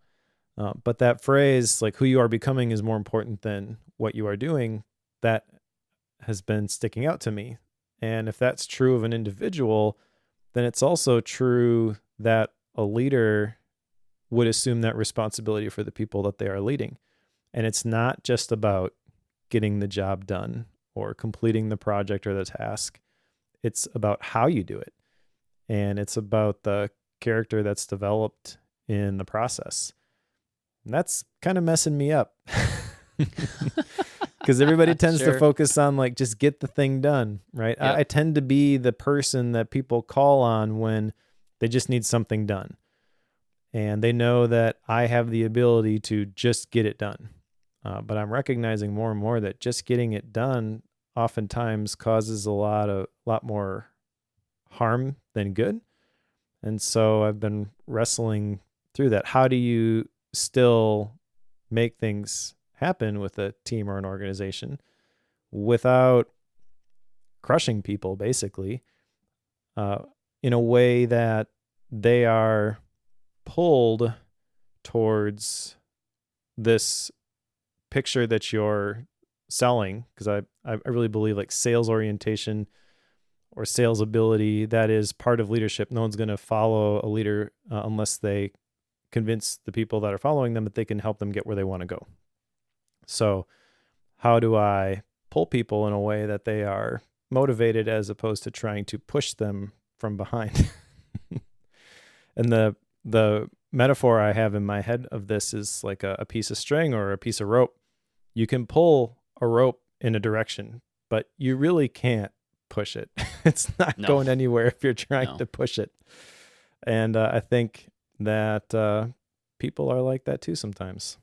But that phrase, like who you are becoming is more important than what you are doing, that has been sticking out to me. And if that's true of an individual, then it's also true that a leader would assume that responsibility for the people that they are leading. And it's not just about getting the job done or completing the project or the task. It's about how you do it. And it's about the character that's developed in the process. And that's kind of messing me up. Because everybody tends to focus on like just get the thing done, right? Yep. I tend to be the person that people call on when they just need something done. And they know that I have the ability to just get it done. But I'm recognizing more and more that just getting it done oftentimes causes a lot more harm than good. And so I've been wrestling through that. How do you still make things happen with a team or an organization without crushing people, basically, in a way that they are pulled towards this picture that you're selling? Because I really believe like sales orientation or sales ability, that is part of leadership. No one's going to follow a leader unless they convince the people that are following them that they can help them get where they want to go. So how do I pull people in a way that they are motivated as opposed to trying to push them from behind? And the metaphor I have in my head of this is like a piece of string or a piece of rope. You can pull a rope in a direction, but you really can't push it. It's not going anywhere if you're trying to push it. And I think that people are like that too sometimes.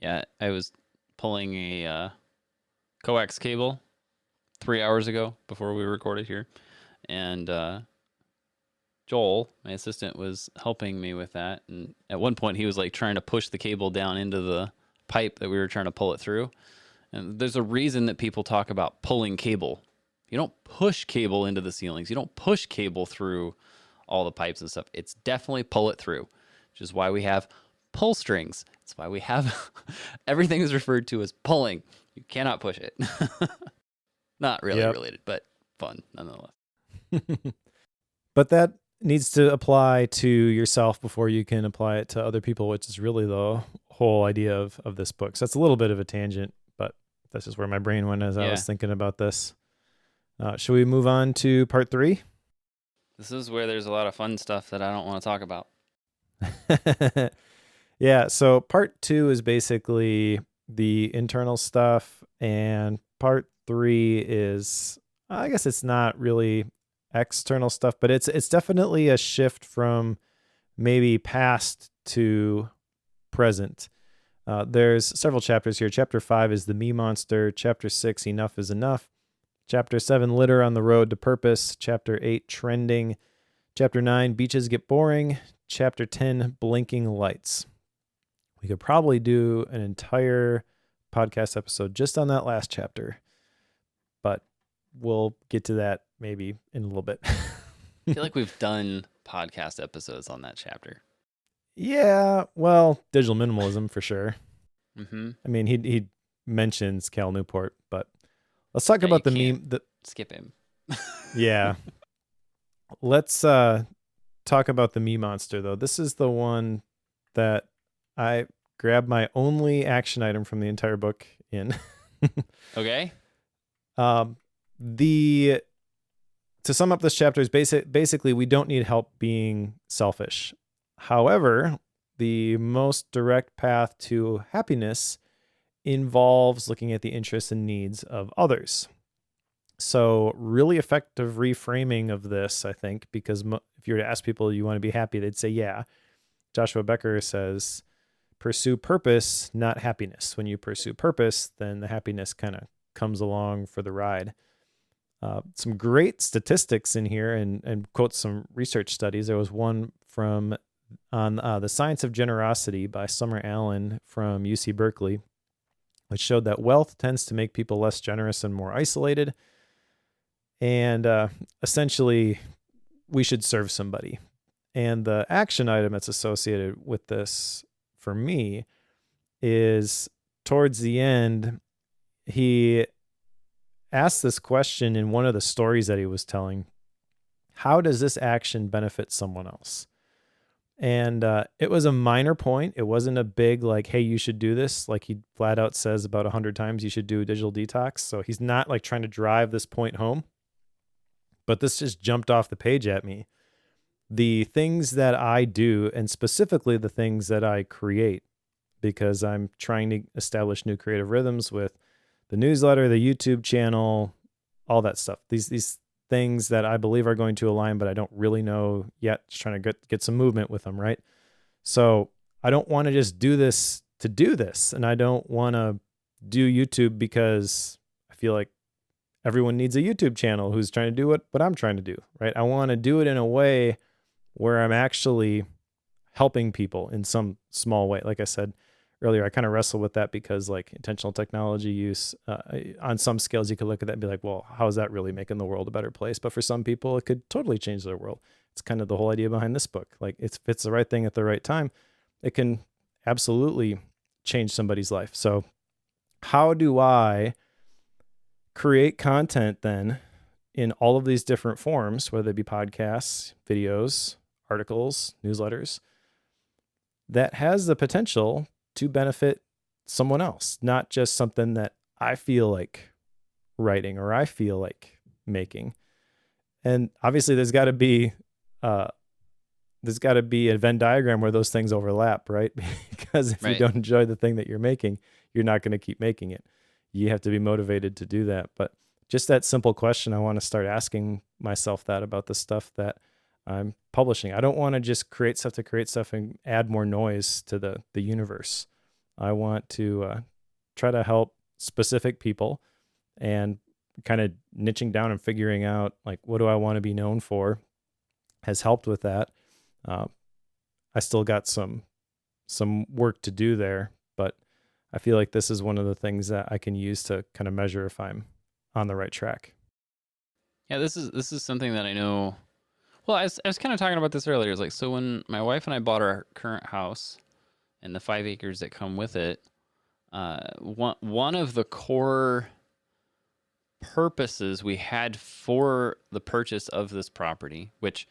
Yeah, I was pulling a coax cable 3 hours ago before we recorded here. And Joel, my assistant, was helping me with that. And at one point he was like trying to push the cable down into the pipe that we were trying to pull it through. And there's a reason that people talk about pulling cable. You don't push cable into the ceilings. You don't push cable through all the pipes and stuff. It's definitely pull it through, which is why we have pull strings. It's why we have everything is referred to as pulling. You cannot push it. Not really Yep. related, but fun nonetheless. But that needs to apply to yourself before you can apply it to other people, which is really the whole idea of this book. So that's a little bit of a tangent, but that's just where my brain went as I was thinking about this. Should we move on to part 3? This is where there's a lot of fun stuff that I don't want to talk about. Yeah, so part 2 is basically the internal stuff, and part 3 is, I guess it's not really external stuff, but it's definitely a shift from maybe past to present. There's several chapters here. Chapter 5 is the me monster. Chapter 6, enough is enough. Chapter 7, litter on the road to purpose. Chapter 8, trending. Chapter 9, beaches get boring. Chapter 10, blinking lights. We could probably do an entire podcast episode just on that last chapter, but we'll get to that maybe in a little bit. I feel like we've done podcast episodes on that chapter. Yeah, well, digital minimalism for sure. Mm-hmm. I mean, he mentions Cal Newport, but let's talk about the meme. Skip him. Yeah. Let's talk about the me monster, though. This is the one that I grabbed my only action item from the entire book in. Okay. To sum up this chapter is basically we don't need help being selfish. However, the most direct path to happiness involves looking at the interests and needs of others. So really effective reframing of this, I think, because if you were to ask people, you want to be happy, they'd say, yeah. Joshua Becker says, pursue purpose, not happiness. When you pursue purpose, then the happiness kind of comes along for the ride. Some great statistics in here and quotes some research studies. There was one on The Science of Generosity by Summer Allen from UC Berkeley, which showed that wealth tends to make people less generous and more isolated. And essentially, we should serve somebody. And the action item that's associated with this for me is towards the end, he asked this question in one of the stories that he was telling. How does this action benefit someone else? And it was a minor point. It wasn't a big like, hey, you should do this. Like he flat out says about 100 times you should do a digital detox. So he's not like trying to drive this point home. But this just jumped off the page at me. The things that I do, and specifically the things that I create, because I'm trying to establish new creative rhythms with the newsletter, the YouTube channel, all that stuff. These things that I believe are going to align, but I don't really know yet. Just trying to get some movement with them, right? So I don't want to just do this to do this, and I don't want to do YouTube because I feel like everyone needs a YouTube channel who's trying to do what I'm trying to do, right? I want to do it in a way where I'm actually helping people in some small way. Like I said earlier, I kind of wrestle with that because like intentional technology use on some scales, you could look at that and be like, well, how is that really making the world a better place? But for some people, it could totally change their world. It's kind of the whole idea behind this book. Like if it's the right thing at the right time, it can absolutely change somebody's life. So how do I create content then in all of these different forms, whether it be podcasts, videos, articles, newsletters, that has the potential to benefit someone else, not just something that I feel like writing or I feel like making. And obviously there's got to be a Venn diagram where those things overlap, right? Because if you don't enjoy the thing that you're making, you're not going to keep making it. You have to be motivated to do that. But just that simple question, I want to start asking myself that about the stuff that I'm publishing. I don't want to just create stuff and add more noise to the universe. I want to try to help specific people and kind of niching down and figuring out like, what do I want to be known for has helped with that. I still got some work to do there, but I feel like this is one of the things that I can use to kind of measure if I'm on the right track. Yeah, this is something that I know. Well, I was kind of talking about this earlier. It's like, so when my wife and I bought our current house and the 5 acres that come with it, one of the core purposes we had for the purchase of this property, which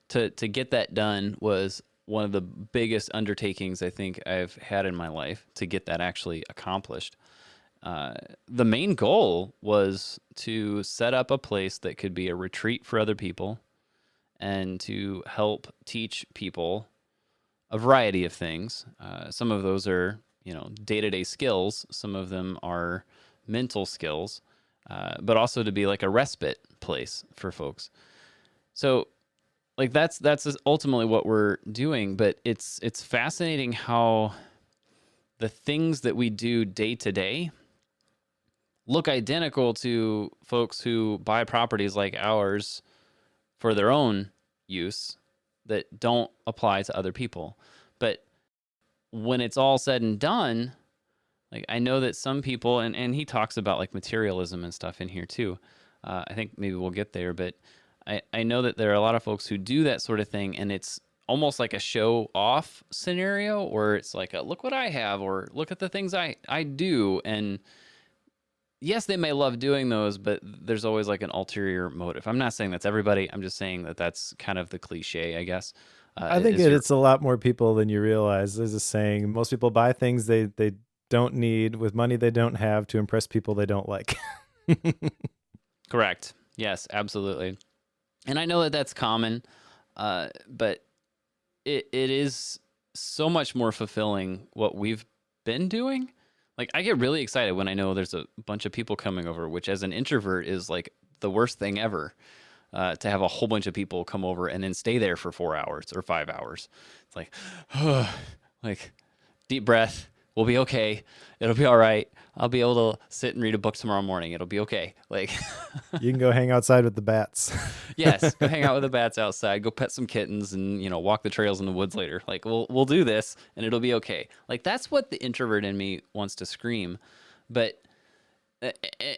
to get that done was one of the biggest undertakings I think I've had in my life to get that actually accomplished. The main goal was to set up a place that could be a retreat for other people and to help teach people a variety of things. Some of those are, day-to-day skills. Some of them are mental skills, but also to be like a respite place for folks. So, like that's ultimately what we're doing. But it's fascinating how the things that we do day to day look identical to folks who buy properties like ours for their own use that don't apply to other people. But when it's all said and done, like I know that some people, and he talks about like materialism and stuff in here too. I think maybe we'll get there, but I know that there are a lot of folks who do that sort of thing, and it's almost like a show off scenario, or it's like a, look what I have, or look at the things I do. And yes, they may love doing those, but there's always like an ulterior motive. I'm not saying that's everybody. I'm just saying that that's kind of the cliche, I guess. I think Is your it's a lot more people than you realize. There's a saying: most people buy things they don't need with money they don't have to impress people they don't like. correct? Yes, absolutely. And I know that that's common, but it is so much more fulfilling what we've been doing. Like I get really excited when I know there's a bunch of people coming over, which as an introvert is like the worst thing ever. To have a whole bunch of people come over and then stay there for 4 hours or 5 hours. It's like, like deep breath. We'll be okay. It'll be all right. I'll be able to sit and read a book tomorrow morning. It'll be okay. Like, You can go hang outside with the bats. yes, go hang out with the bats outside. Go pet some kittens and walk the trails in the woods later. Like, we'll do this and it'll be okay. Like that's what the introvert in me wants to scream, but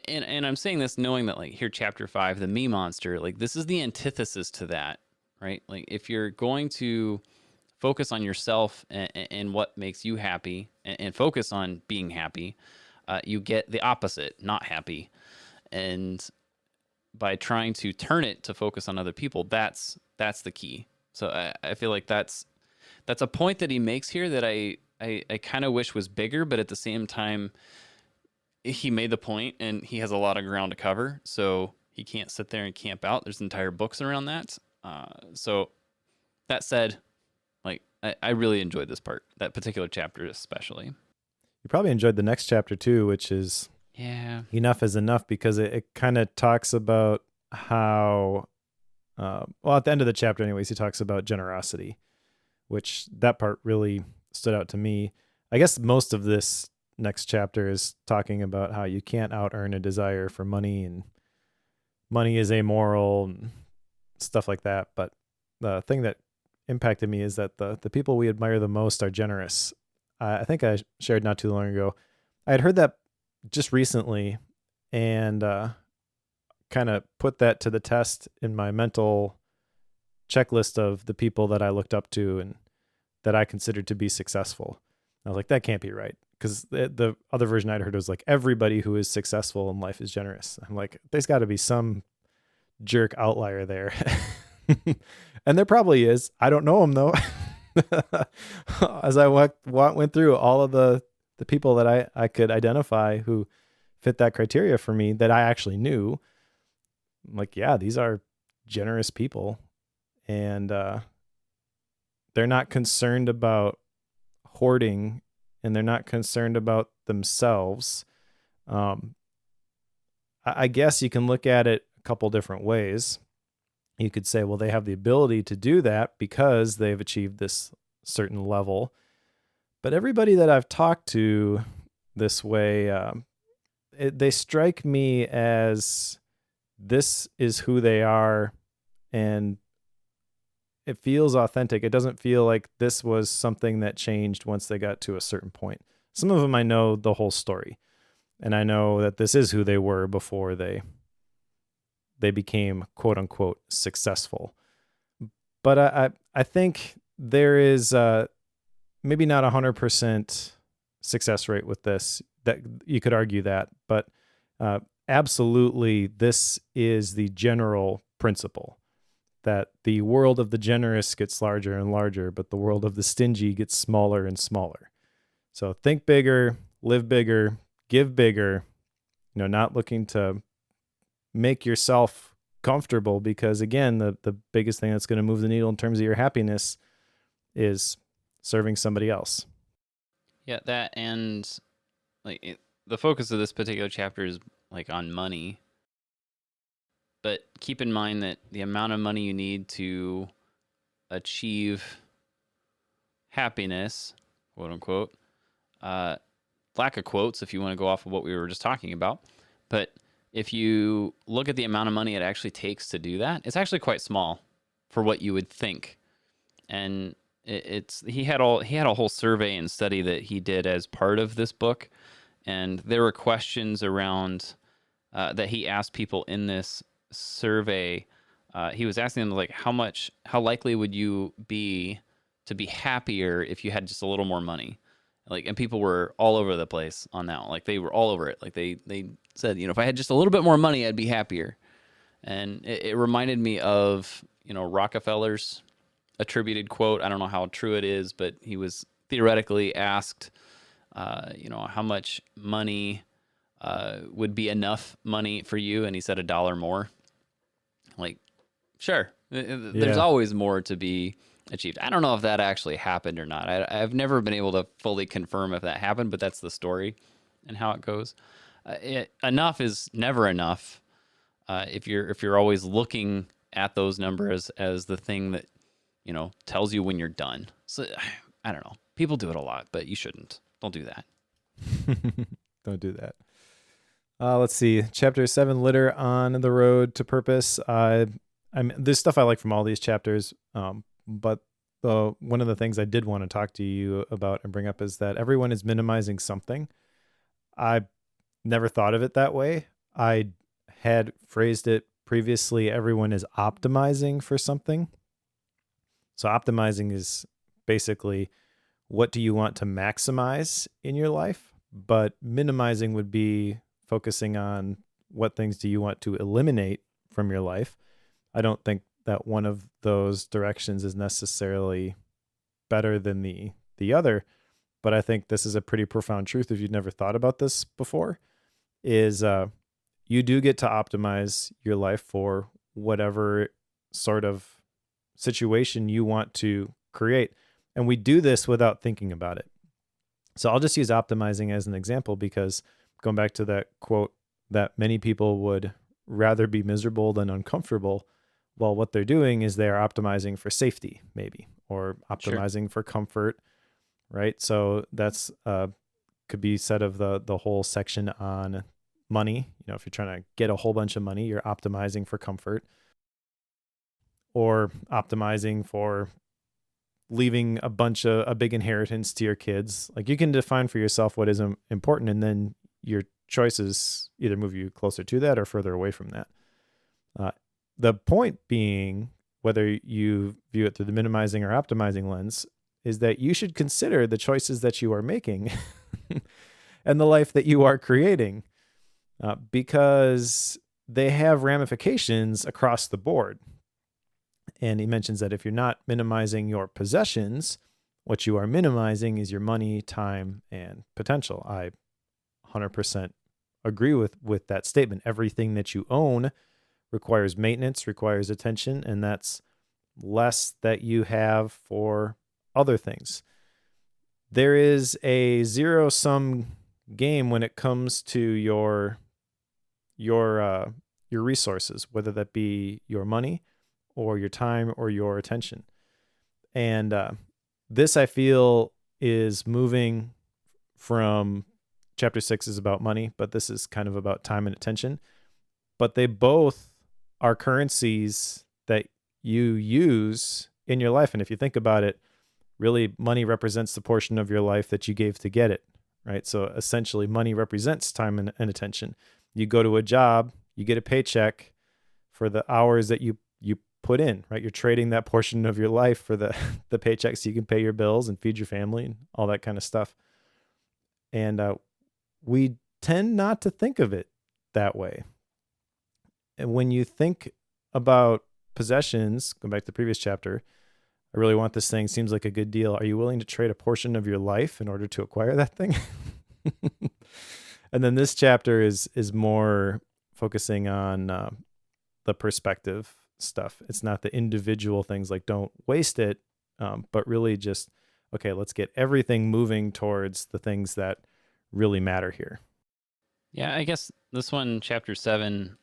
and I'm saying this knowing that like here chapter 5 the me monster, like this is the antithesis to that, right? Like if you're going to focus on yourself and what makes you happy and focus on being happy, you get the opposite, not happy. And by trying to turn it to focus on other people, that's the key. So I feel like that's a point that he makes here that I kind of wish was bigger, but at the same time he made the point and he has a lot of ground to cover, so he can't sit there and camp out. There's entire books around that. So that said, like I really enjoyed this part, that particular chapter especially. You probably enjoyed the next chapter too, which is Yeah. enough is enough, because it kind of talks about how, well, at the end of the chapter anyways, he talks about generosity, which that part really stood out to me. I guess most of this next chapter is talking about how you can't out earn a desire for money, and money is amoral and stuff like that. But the thing that impacted me is that the people we admire the most are generous. I think I shared not too long ago. I had heard that just recently, and kind of put that to the test in my mental checklist of the people that I looked up to and that I considered to be successful. I was like, that can't be right. Because the other version I'd heard was like, everybody who is successful in life is generous. I'm like, there's got to be some jerk outlier there. And there probably is. I don't know him though. As I went through all of the people that I could identify who fit that criteria for me that I actually knew, I'm like, yeah, these are generous people. And they're not concerned about hoarding, and they're not concerned about themselves. I guess you can look at it a couple different ways. You could say, well, they have the ability to do that because they've achieved this certain level. But everybody that I've talked to this way, they strike me as this is who they are, and it feels authentic. It doesn't feel like this was something that changed once they got to a certain point. Some of them I know the whole story, and I know that this is who they were before they became quote unquote successful. But I think there is maybe not 100% success rate with this. That you could argue that, but absolutely, this is the general principle that the world of the generous gets larger and larger, but the world of the stingy gets smaller and smaller. So think bigger, live bigger, give bigger, not looking to make yourself comfortable, because again, the biggest thing that's going to move the needle in terms of your happiness is serving somebody else. Yeah, that and the focus of this particular chapter is like on money. But keep in mind that the amount of money you need to achieve happiness, quote unquote, lack of quotes if you want to go off of what we were just talking about. But if you look at the amount of money it actually takes to do that, it's actually quite small for what you would think. And he had a whole survey and study that he did as part of this book, and there were questions around that he asked people in this survey. He was asking them like, how likely would you be to be happier if you had just a little more money? Like, and people were all over the place on that one. Like, they were all over it. Like, they said, if I had just a little bit more money, I'd be happier. And it reminded me of, Rockefeller's attributed quote. I don't know how true it is, but he was theoretically asked, how much money would be enough money for you? And he said $1 more. Like, sure, there's always more to be achieved. I don't know if that actually happened or not. I've never been able to fully confirm if that happened, but that's the story and how it goes. Enough is never enough. If you're always looking at those numbers as the thing that tells you when you're done. So I don't know. People do it a lot, but you shouldn't. Don't do that. Don't do that. Let's see. Chapter 7, Litter on the Road to Purpose. There's stuff I like from all these chapters, but one of the things I did want to talk to you about and bring up is that everyone is minimizing something. I never thought of it that way. I had phrased it previously, everyone is optimizing for something. So optimizing is basically, what do you want to maximize in your life? But minimizing would be focusing on what things do you want to eliminate from your life. I don't think that one of those directions is necessarily better than the other, but I think this is a pretty profound truth if you've never thought about this before, is you do get to optimize your life for whatever sort of situation you want to create. And we do this without thinking about it. So I'll just use optimizing as an example, because going back to that quote that many people would rather be miserable than uncomfortable. Well, what they're doing is they're optimizing for safety, maybe, or optimizing for comfort, right? So that's could be said of the whole section on money. If you're trying to get a whole bunch of money, you're optimizing for comfort, or optimizing for leaving a big inheritance to your kids. Like, you can define for yourself what is important, and then your choices either move you closer to that or further away from that. The point being, whether you view it through the minimizing or optimizing lens, is that you should consider the choices that you are making and the life that you are creating, because they have ramifications across the board. And he mentions that if you're not minimizing your possessions, what you are minimizing is your money, time, and potential. I 100% agree with that statement. Everything that you own requires maintenance, requires attention, and that's less that you have for other things. There is a zero-sum game when it comes to your resources, whether that be your money or your time or your attention. And this, I feel, is moving from chapter 6 is about money, but this is kind of about time and attention. But they both are currencies that you use in your life. And if you think about it, really, money represents the portion of your life that you gave to get it. right? So essentially money represents time and attention. You go to a job, you get a paycheck for the hours that you put in, right? You're trading that portion of your life for the paycheck so you can pay your bills and feed your family and all that kind of stuff. And we tend not to think of it that way. And when you think about possessions, go back to the previous chapter, I really want this thing, seems like a good deal. Are you willing to trade a portion of your life in order to acquire that thing? And then this chapter is more focusing on the perspective stuff. It's not the individual things like don't waste it, but really just, okay, let's get everything moving towards the things that really matter here. Yeah, I guess this one, chapter 7,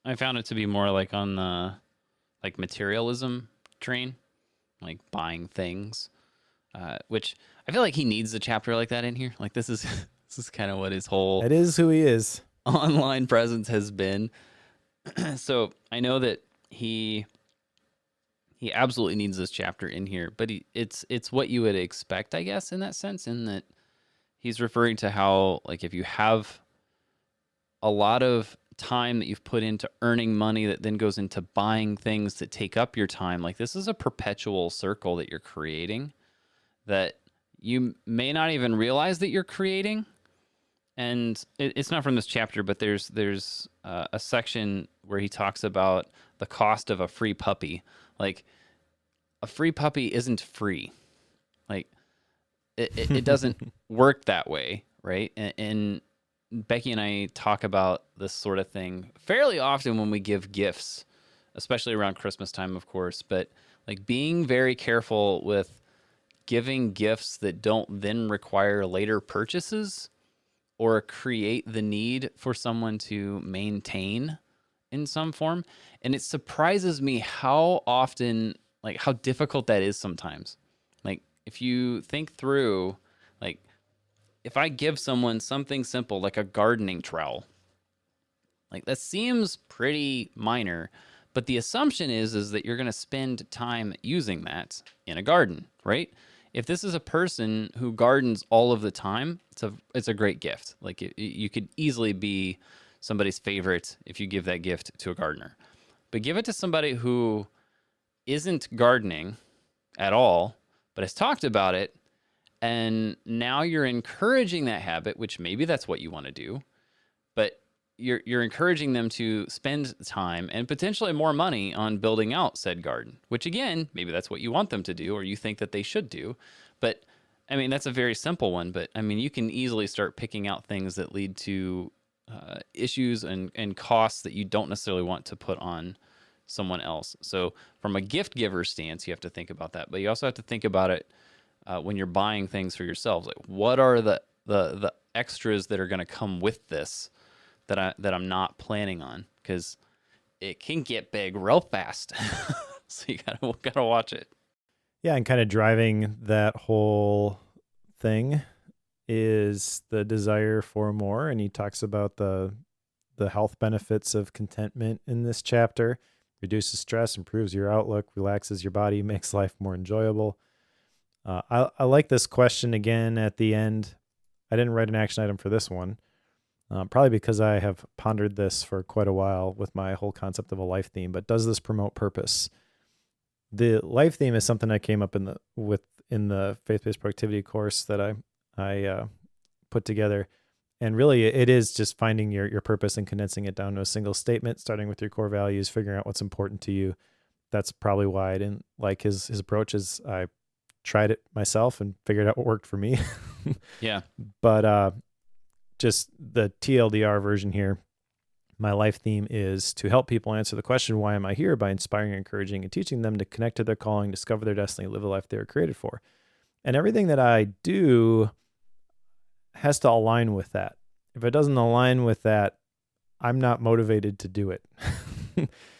I found it to be more like on the like materialism train, like buying things, which I feel like he needs a chapter like that in here. Like this is this is kind of what his whole That is who he is. online presence has been. So I know that he absolutely needs this chapter in here, but it's what you would expect, I guess, in that sense, in that he's referring to how, like, if you have a lot of time that you've put into earning money that then goes into buying things that take up your time, like this is a perpetual circle that you're creating that you may not even realize that you're creating. And it's not from this chapter, but there's a section where he talks about the cost of a free puppy. Like, a free puppy isn't free. Like, it doesn't work that way, right? And Becky and I talk about this sort of thing fairly often when we give gifts, especially around Christmas time, of course. But like being very careful with giving gifts that don't then require later purchases or create the need for someone to maintain in some form. And it surprises me how often, like how difficult that is sometimes. Like if you think through, like if I give someone something simple like a gardening trowel, like that seems pretty minor, but the assumption is that you're going to spend time using that in a garden, right? If this is a person who gardens all of the time, it's a great gift. Like you could easily be somebody's favorite if you give that gift to a gardener. But give it to somebody who isn't gardening at all, but has talked about it, and now you're encouraging that habit, which maybe that's what you want to do, but you're encouraging them to spend time and potentially more money on building out said garden, which again, maybe that's what you want them to do or you think that they should do. But I mean, that's a very simple one, but I mean, you can easily start picking out things that lead to issues and costs that you don't necessarily want to put on someone else. So from a gift giver stance, you have to think about that, but you also have to think about it when you're buying things for yourselves. Like, what are the extras that are going to come with this that I'm not planning on, because it can get big real fast. So you gotta watch it. Yeah, and kind of driving that whole thing is the desire for more, and he talks about the health benefits of contentment in this chapter. Reduces stress, improves your outlook, relaxes your body, makes life more enjoyable. I like this question again at the end. I didn't write an action item for this one. Probably because I have pondered this for quite a while with my whole concept of a life theme, but does this promote purpose? The life theme is something I came up in the faith-based productivity course that I put together. And really it is just finding your purpose and condensing it down to a single statement, starting with your core values, figuring out what's important to you. That's probably why I didn't like his approach. Is I tried it myself and figured out what worked for me. Yeah. But just the TLDR version here, my life theme is to help people answer the question, why am I here, by inspiring, encouraging, and teaching them to connect to their calling, discover their destiny, live the life they were created for. And everything that I do has to align with that. If it doesn't align with that, I'm not motivated to do it.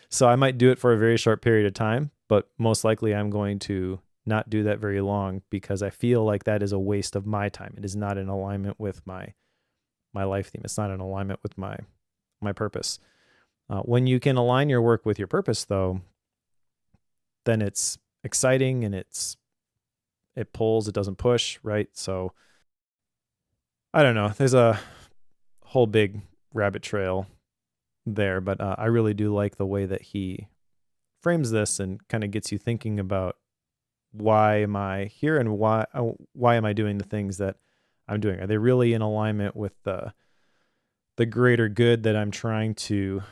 So I might do it for a very short period of time, but most likely I'm going to not do that very long because I feel like that is a waste of my time. It is not in alignment with my life theme. It's not in alignment with my purpose. When you can align your work with your purpose, though, then it's exciting and it pulls, it doesn't push, right? So I don't know. There's a whole big rabbit trail there, but I really do like the way that he frames this and kind of gets you thinking about why am I here and why am I doing the things that I'm doing? Are they really in alignment with the greater good that I'm trying to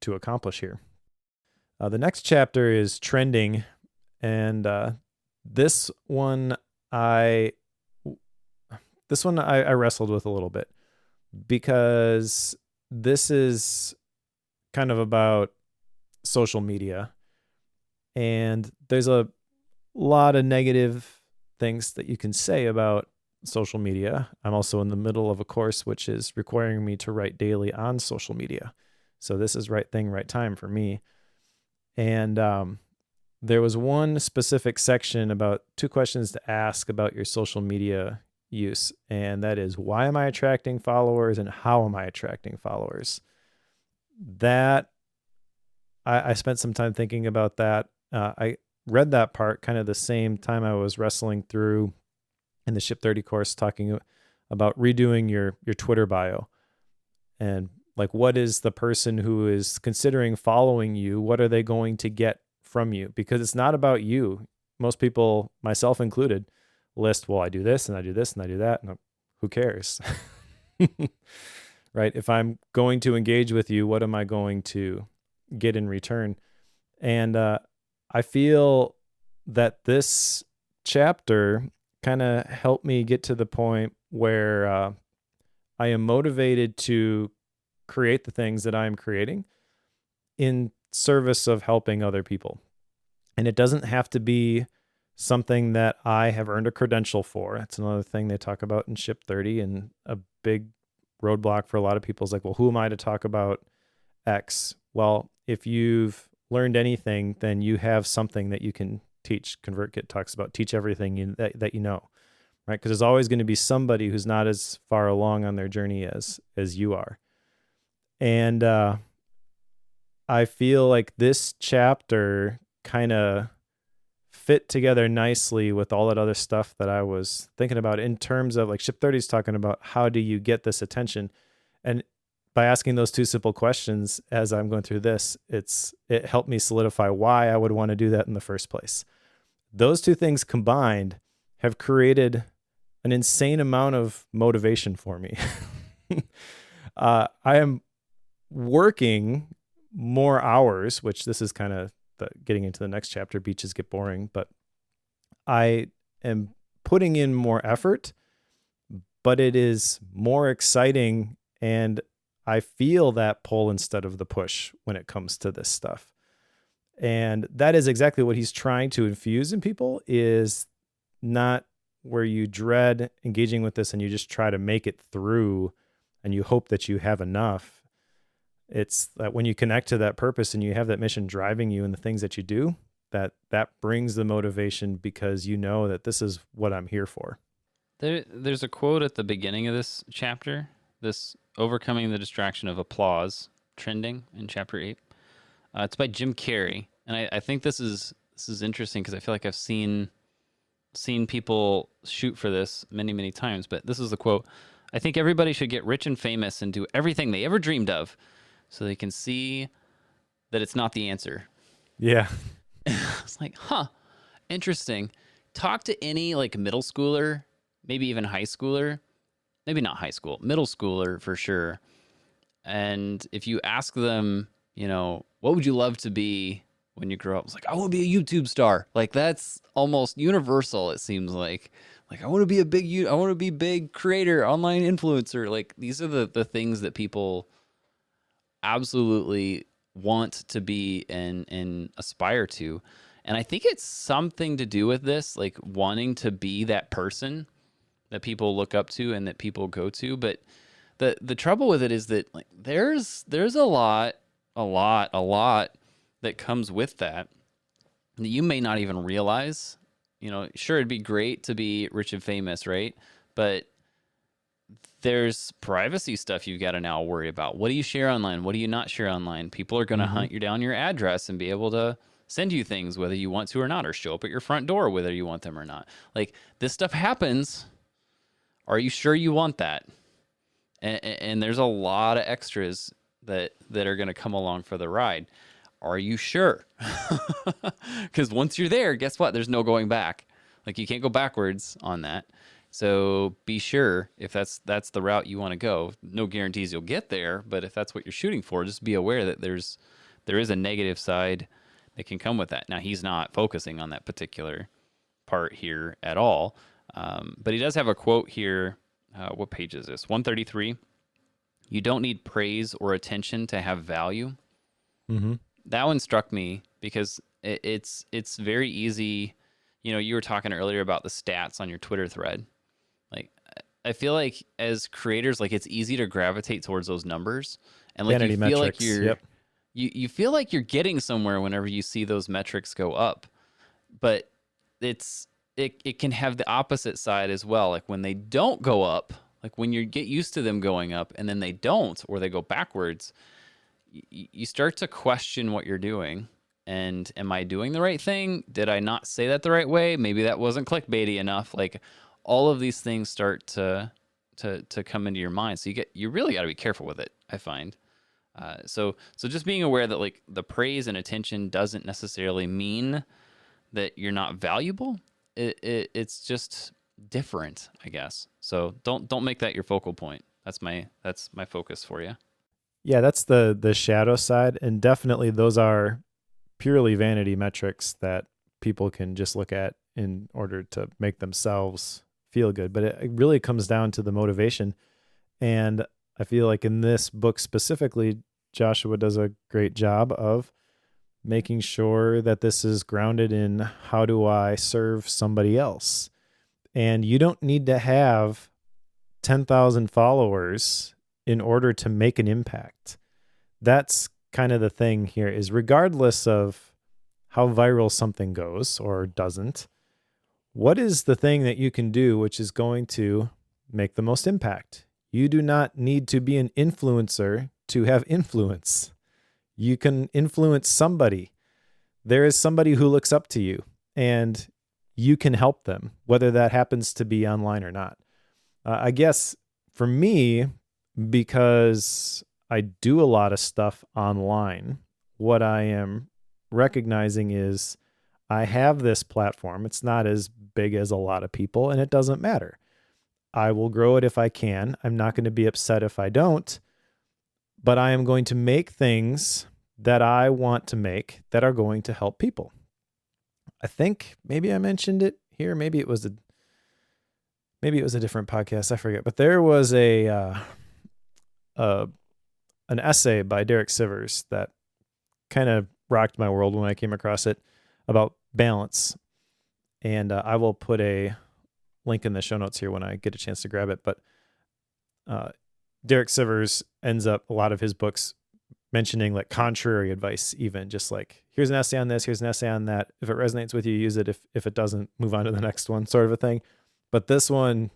accomplish here? The next chapter is trending, and this one I I wrestled with a little bit because this is kind of about social media, and there's a lot of negative things that you can say about social media. I'm also in the middle of a course which is requiring me to write daily on social media. So this is right thing, right time for me. And there was one specific section about 2 questions to ask about your social media use. And that is, why am I attracting followers and how am I attracting followers? That I spent some time thinking about that. I read that part kind of the same time I was wrestling through in the Ship 30 course, talking about redoing your Twitter bio. And like, what is the person who is considering following you? What are they going to get from you? Because it's not about you. Most people, myself included, list, well, I do this and I do this and I do that. And who cares? Right? If I'm going to engage with you, what am I going to get in return? And I feel that this chapter kind of helped me get to the point where I am motivated to create the things that I'm creating in service of helping other people. And it doesn't have to be something that I have earned a credential for. That's another thing they talk about in Ship 30. And a big roadblock for a lot of people is like, well, who am I to talk about X? Well, if you've learned anything, then you have something that you can teach. ConvertKit talks about teach everything that you know, right? Because there's always going to be somebody who's not as far along on their journey as you are. And I feel like this chapter kind of fit together nicely with all that other stuff that I was thinking about in terms of, like, Ship 30 is talking about how do you get this attention. And by asking those 2 simple questions as I'm going through this, it helped me solidify why I would want to do that in the first place. Those 2 things combined have created an insane amount of motivation for me. I am working more hours, which this is kind of getting into the next chapter, beaches get boring, but I am putting in more effort, but it is more exciting, and I feel that pull instead of the push when it comes to this stuff. And that is exactly what he's trying to infuse in people, is not where you dread engaging with this and you just try to make it through and you hope that you have enough. It's that when you connect to that purpose and you have that mission driving you in the things that you do, that brings the motivation, because you know that this is what I'm here for. There's a quote at the beginning of this chapter, this overcoming the distraction of applause, trending in chapter 8. It's by Jim Carrey. And I think this is interesting because I feel like I've seen people shoot for this many, many times. But this is the quote: I think everybody should get rich and famous and do everything they ever dreamed of so they can see that it's not the answer. Yeah. It's like, interesting. Talk to any like middle schooler, maybe even high schooler, maybe not high school, middle schooler for sure. And if you ask them, what would you love to be when you grow up? It's like, I want to be a YouTube star. Like, that's almost universal. It seems like I want to be big creator, online influencer. Like, these are the things that people absolutely want to be and aspire to. And I think it's something to do with this, like wanting to be that person that people look up to and that people go to. But the trouble with it is that, like, there's a lot that comes with that you may not even realize. Sure, it'd be great to be rich and famous, right? But there's privacy stuff you've got to now worry about. What do you share online? What do you not share online? People are going to hunt you down your address and be able to send you things whether you want to or not, or show up at your front door whether you want them or not. Like, this stuff happens. Are you sure you want that? and there's a lot of extras that are going to come along for the ride. Are you sure? Because once you're there, guess what? There's no going back. Like you can't go backwards on that. So be sure if that's the route you want to go. No guarantees you'll get there, but if that's what you're shooting for, just be aware that there is a negative side that can come with that. Now he's not focusing on that particular part here at all, but he does have a quote here. What page is this? 133. You don't need praise or attention to have value. Mm-hmm. That one struck me because it's very easy. You know, you were talking earlier about the stats on your Twitter thread. Like, I feel like as creators, like it's easy to gravitate towards those numbers, and like Vanity you feel metrics. like you're Yep. you feel like you're getting somewhere whenever you see those metrics go up, but it can have the opposite side as well. Like when they don't go up, like when you get used to them going up and then they don't, or they go backwards, you start to question what you're doing. And am I doing the right thing? Did I not say that the right way? Maybe that wasn't clickbaity enough. Like all of these things start to come into your mind. So you really got to be careful with it, I find. So just being aware that like the praise and attention doesn't necessarily mean that you're not valuable. It's just different, I guess. So don't make that your focal point. That's my focus for you. Yeah, that's the shadow side, and definitely those are purely vanity metrics that people can just look at in order to make themselves feel good. But it really comes down to the motivation. And I feel like in this book specifically, Joshua does a great job of making sure that this is grounded in how do I serve somebody else? And you don't need to have 10,000 followers in order to make an impact. That's kind of the thing here, is regardless of how viral something goes or doesn't, what is the thing that you can do which is going to make the most impact? You do not need to be an influencer to have influence. You can influence somebody. There is somebody who looks up to you, and you can help them, whether that happens to be online or not. I guess for me, because I do a lot of stuff online, what I am recognizing is I have this platform. It's not as big as a lot of people, and it doesn't matter. I will grow it if I can. I'm not going to be upset if I don't, but I am going to make things that I want to make that are going to help people. I think maybe I mentioned it here. Maybe it was a different podcast. I forget. But there was an essay by Derek Sivers that kind of rocked my world when I came across it about balance. And I will put a link in the show notes here when I get a chance to grab it. But Derek Sivers ends up a lot of his books mentioning like contrary advice, even just like, here's an essay on this, here's an essay on that. If it resonates with you, use it. If it doesn't, move on to the next one, sort of a thing. But this one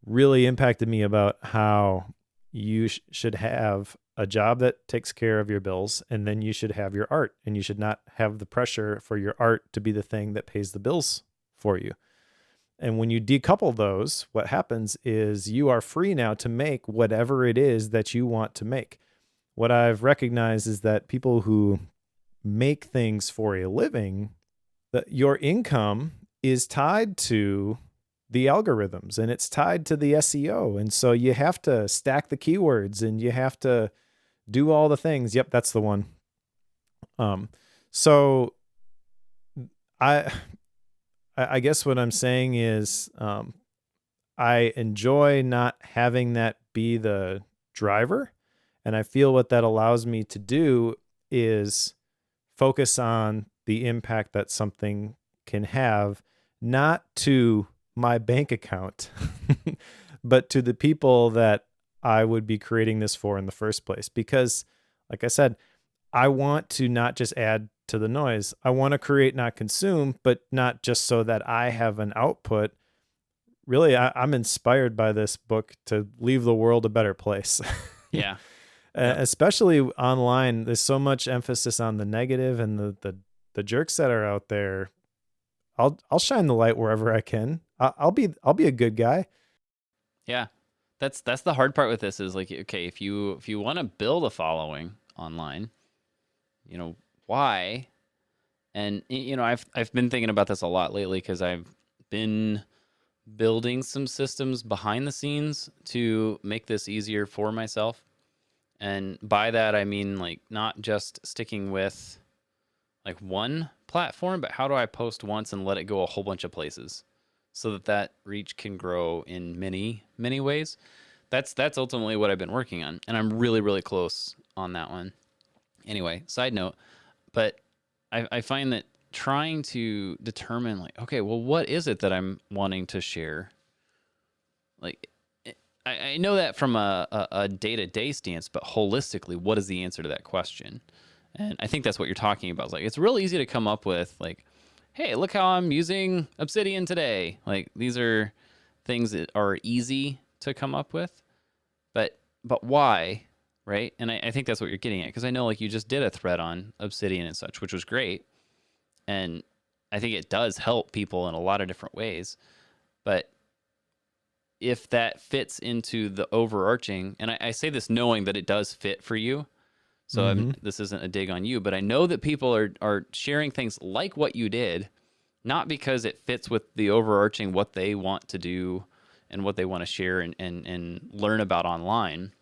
really impacted me about how you should have a job that takes care of your bills, and then you should have your art, and you should not have the pressure for your art to be the thing that pays the bills for you. And when you decouple those, what happens is you are free now to make whatever it is that you want to make. What I've recognized is that people who make things for a living, that your income is tied to the algorithms and it's tied to the SEO. And so you have to stack the keywords and you have to do all the things. Yep, that's the one. So I guess what I'm saying is I enjoy not having that be the driver. And I feel what that allows me to do is focus on the impact that something can have, not to my bank account, but to the people that I would be creating this for in the first place. Because, like I said, I want to not just add to the noise. I want to create, not consume, but not just so that I have an output. Really, I'm inspired by this book to leave the world a better place. Yeah. Especially online, there's so much emphasis on the negative and the jerks that are out there. I'll shine the light wherever I can. I'll be a good guy. Yeah. that's the hard part with this is like, okay, if you want to build a following online, why? And I've been thinking about this a lot lately because I've been building some systems behind the scenes to make this easier for myself. And by that I mean like not just sticking with like one platform, but how do I post once and let it go a whole bunch of places so that reach can grow in many ways. That's ultimately what I've been working on, and I'm really really close on that one. Anyway, side note, but I find that trying to determine like, okay, well, what is it that I'm wanting to share? Like, I know that from a day-to-day stance, but holistically, what is the answer to that question? And I think that's what you're talking about. It's like, it's real easy to come up with like, hey, look how I'm using Obsidian today. Like, these are things that are easy to come up with, but why? Right? And I think that's what you're getting at, because I know like you just did a thread on Obsidian and such, which was great. And I think it does help people in a lot of different ways. But if that fits into the overarching, and I say this knowing that it does fit for you, so this isn't a dig on you, but I know that people are sharing things like what you did, not because it fits with the overarching what they want to do and what they want to share and learn about online,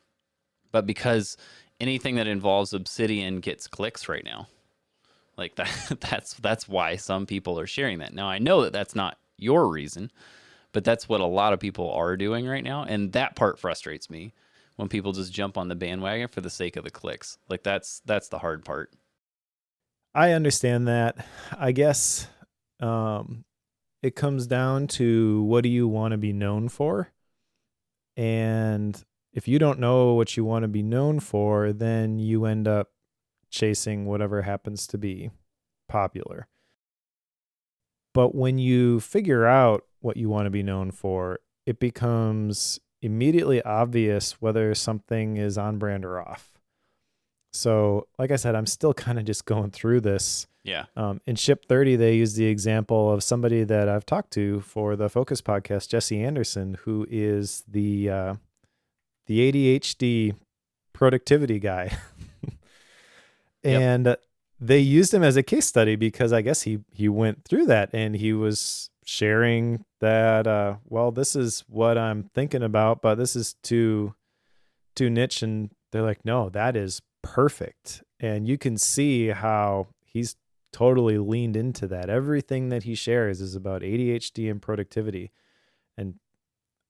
but because anything that involves Obsidian gets clicks right now. Like that's why some people are sharing that. Now I know that that's not your reason, but that's what a lot of people are doing right now, and that part frustrates me when people just jump on the bandwagon for the sake of the clicks. Like that's the hard part. I understand that. I guess it comes down to what do you want to be known for? And if you don't know what you want to be known for, then you end up chasing whatever happens to be popular. But when you figure out what you want to be known for, it becomes immediately obvious whether something is on brand or off. So, like I said, I'm still kind of just going through this. Yeah. In Ship 30, they use the example of somebody that I've talked to for the Focus podcast, Jesse Anderson, who is the ADHD productivity guy. And they used him as a case study because I guess he went through that, and he was sharing that, well, this is what I'm thinking about, but this is too niche. And they're like, no, that is perfect. And you can see how he's totally leaned into that. Everything that he shares is about ADHD and productivity. And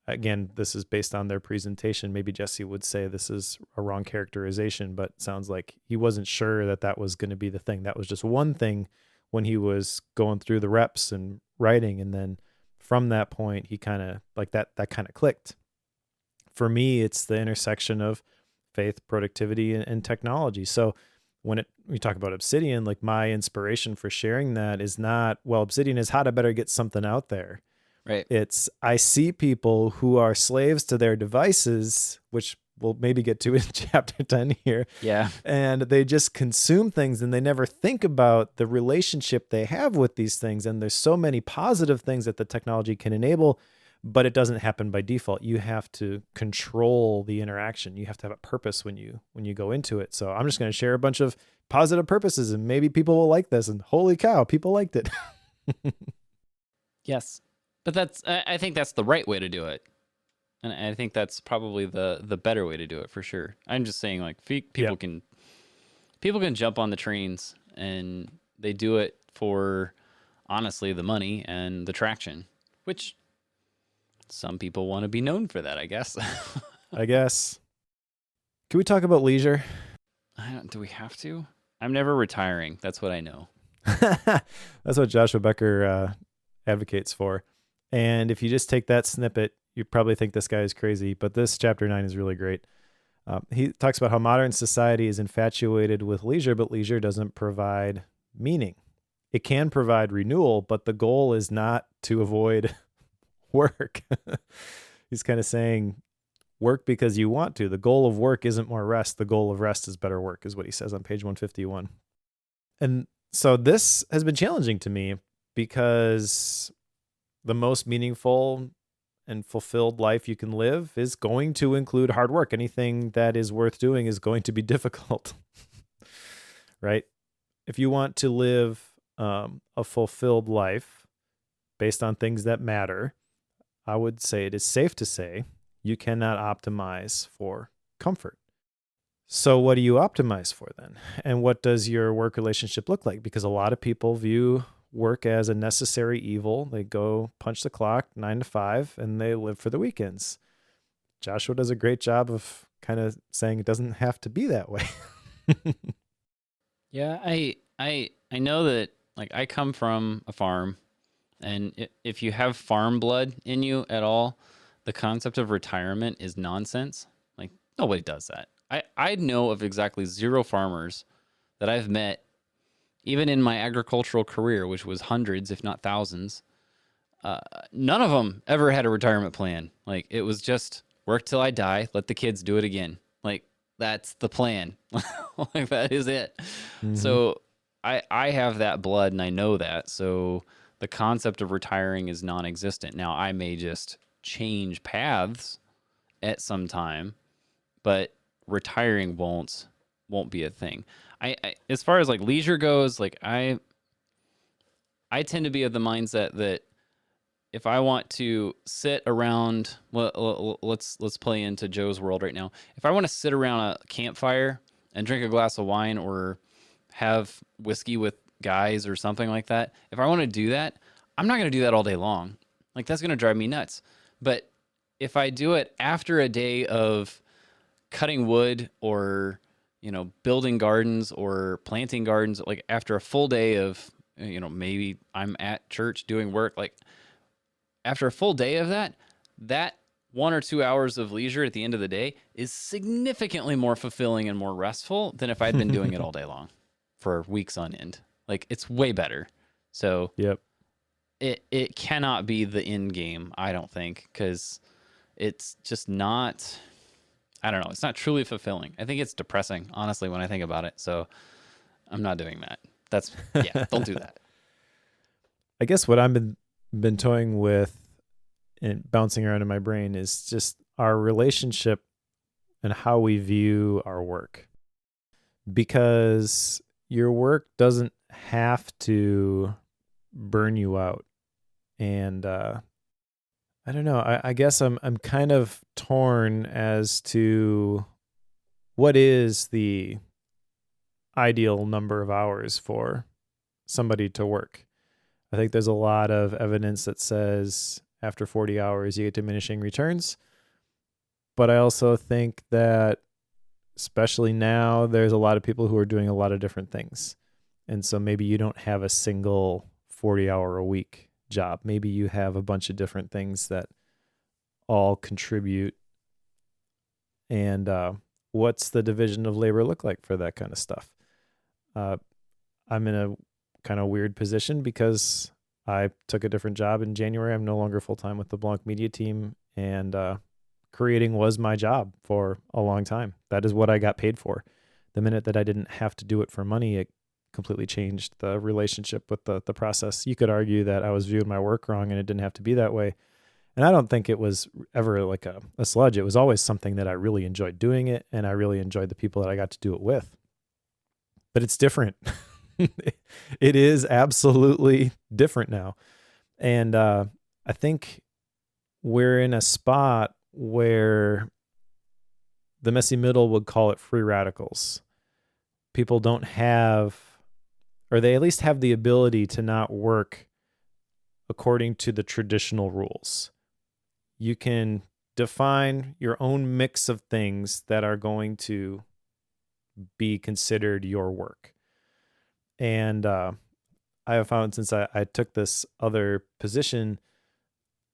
again, this is based on their presentation. Maybe Jesse would say this is a wrong characterization, but it sounds like he wasn't sure that was going to be the thing. That was just one thing when he was going through the reps and writing. And then from that point, he kind of like that kind of clicked. For me, it's the intersection of faith, productivity, and technology. So when we talk about Obsidian, like my inspiration for sharing that is not, well, Obsidian is how to better get something out there. Right. It's, I see people who are slaves to their devices, which we'll maybe get to in chapter 10 here. Yeah. And they just consume things and they never think about the relationship they have with these things. And there's so many positive things that the technology can enable, but it doesn't happen by default. You have to control the interaction. You have to have a purpose when you go into it. So I'm just going to share a bunch of positive purposes and maybe people will like this. And holy cow, people liked it. Yes. But I think that's the right way to do it. And I think that's probably the better way to do it for sure. I'm just saying like people can jump on the trains, and they do it for honestly the money and the traction, which some people want to be known for that, I guess. I guess. Can we talk about leisure? Do we have to? I'm never retiring. That's what I know. That's what Joshua Becker advocates for. And if you just take that snippet, you probably think this guy is crazy, but this chapter 9 is really great. He talks about how modern society is infatuated with leisure, but leisure doesn't provide meaning. It can provide renewal, but the goal is not to avoid work. He's kind of saying work because you want to. The goal of work isn't more rest. The goal of rest is better work, is what he says on page 151. And so this has been challenging to me because the most meaningful and fulfilled life you can live is going to include hard work. Anything that is worth doing is going to be difficult, right? If you want to live a fulfilled life based on things that matter, I would say it is safe to say you cannot optimize for comfort. So what do you optimize for then? And what does your work relationship look like? Because a lot of people view work as a necessary evil. They go punch the clock 9 to 5 and they live for the weekends. Joshua does a great job of kind of saying it doesn't have to be that way. Yeah, I know that, like, I come from a farm, and if you have farm blood in you at all, the concept of retirement is nonsense. Like, nobody does that. I know of exactly 0 farmers that I've met, even in my agricultural career, which was hundreds, if not thousands. None of them ever had a retirement plan. Like, it was just work till I die, let the kids do it again. Like, that's the plan. Like, that is it. Mm-hmm. So I have that blood and I know that. So the concept of retiring is non-existent. Now, I may just change paths at some time, but retiring won't be a thing. I as far as like leisure goes, like I tend to be of the mindset that if I want to sit around, let's play into Joe's world right now. If I want to sit around a campfire and drink a glass of wine or have whiskey with guys or something like that, if I want to do that, I'm not going to do that all day long. Like, that's going to drive me nuts. But if I do it after a day of cutting wood or, building gardens or planting gardens, like after a full day of, maybe I'm at church doing work, like after a full day of that 1 or 2 hours of leisure at the end of the day is significantly more fulfilling and more restful than if I'd been doing it all day long for weeks on end. Like, it's way better. So yep. It cannot be the end game, I don't think, because it's just not, I don't know, it's not truly fulfilling. I think it's depressing, honestly, when I think about it. So I'm not doing that. Don't do that. I guess what I've been toying with and bouncing around in my brain is just our relationship and how we view our work. Because your work doesn't have to burn you out. And I don't know. I guess I'm kind of torn as to what is the ideal number of hours for somebody to work. I think there's a lot of evidence that says after 40 hours you get diminishing returns. But I also think that, especially now, there's a lot of people who are doing a lot of different things. And so maybe you don't have a single 40-hour-a-week job. Maybe you have a bunch of different things that all contribute. And what's the division of labor look like for that kind of stuff? I'm in a kind of weird position because I took a different job in January. I'm no longer full-time with the Blanc Media team, and creating was my job for a long time. That is what I got paid for. The minute that I didn't have to do it for money, it completely changed the relationship with the process. You could argue that I was viewing my work wrong and it didn't have to be that way. And I don't think it was ever like a sludge. It was always something that I really enjoyed doing it, and I really enjoyed the people that I got to do it with. But it's different. It is absolutely different now. And I think we're in a spot where the messy middle would call it free radicals. People don't have, or they at least have the ability to not work according to the traditional rules. You can define your own mix of things that are going to be considered your work. And I have found, since I took this other position,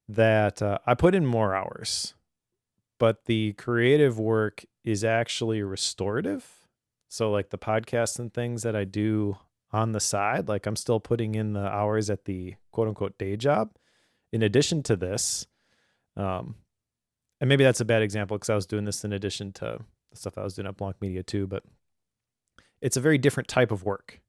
that I put in more hours, but the creative work is actually restorative. So like the podcasts and things that I do on the side, like I'm still putting in the hours at the quote unquote day job in addition to this. And maybe that's a bad example because I was doing this in addition to the stuff I was doing at Blanc Media too, but it's a very different type of work.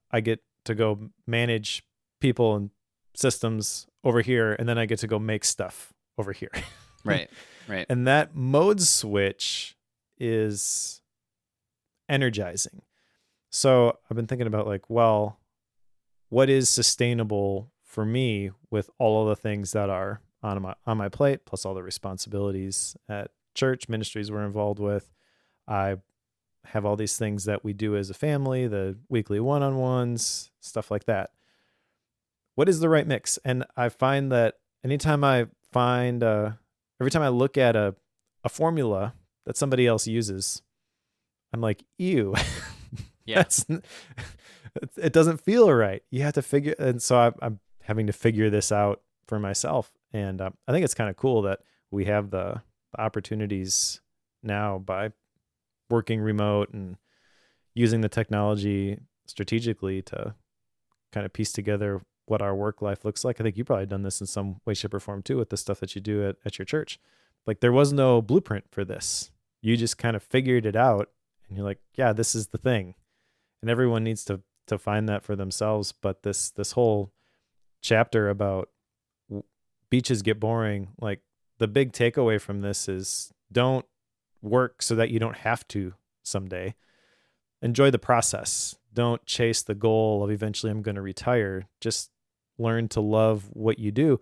I get to go manage people and systems over here, and then I get to go make stuff over here. Right. Right. And that mode switch is energizing. So I've been thinking about like, well, what is sustainable for me with all of the things that are on my plate, plus all the responsibilities at church ministries we're involved with. I have all these things that we do as a family, the weekly one-on-ones, stuff like that. What is the right mix? And I find that anytime I find, every time I look at a formula that somebody else uses, I'm like, ew, Yeah. that's, it doesn't feel right. You have to figure, and so I'm having to figure this out for myself. And I think it's kind of cool that we have the opportunities now by working remote and using the technology strategically to kind of piece together what our work life looks like. I think you've probably done this in some way, shape, or form too with the stuff that you do at your church. Like there was no blueprint for this. You just kind of figured it out and you're like, yeah, this is the thing. And everyone needs to find that for themselves. But this whole chapter about beaches get boring, like the big takeaway from this is don't work so that you don't have to someday. Enjoy the process. Don't chase the goal of eventually I'm going to retire. Just learn to love what you do.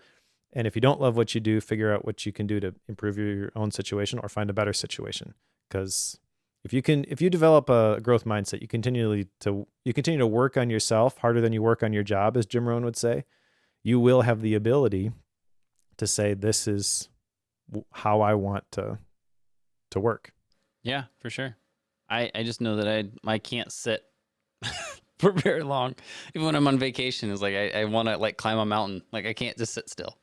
And if you don't love what you do, figure out what you can do to improve your own situation or find a better situation. Because if you develop a growth mindset, you continue to work on yourself harder than you work on your job, as Jim Rohn would say. You will have the ability to say, this is how I want to work. Yeah, for sure. I just know that I can't sit for very long. Even when I'm on vacation, it's like I want to like climb a mountain. Like I can't just sit still.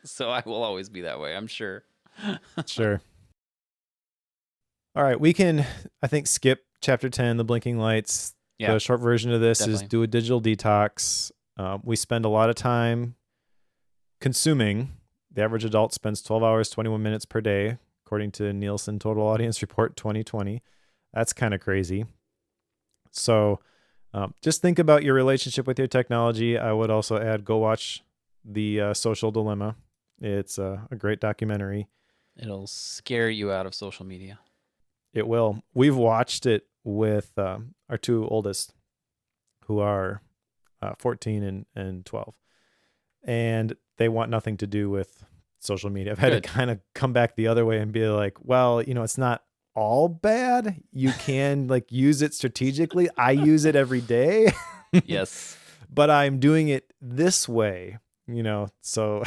So I will always be that way, I'm sure. Sure. All right, we can, I think, skip chapter 10, the blinking lights. Yeah, the short version of this definitely. is do a digital detox. We spend a lot of time consuming. The average adult spends 12 hours, 21 minutes per day, according to Nielsen Total Audience Report 2020. That's kind of crazy. So just think about your relationship with your technology. I would also add, go watch The Social Dilemma. It's a great documentary. It'll scare you out of social media. It will. We've watched it with our two oldest, who are 14 and 12. And they want nothing to do with social media. I've had Good. to kind of come back the other way and be like, well, it's not all bad. You can like use it strategically. I use it every day. Yes. But I'm doing it this way, so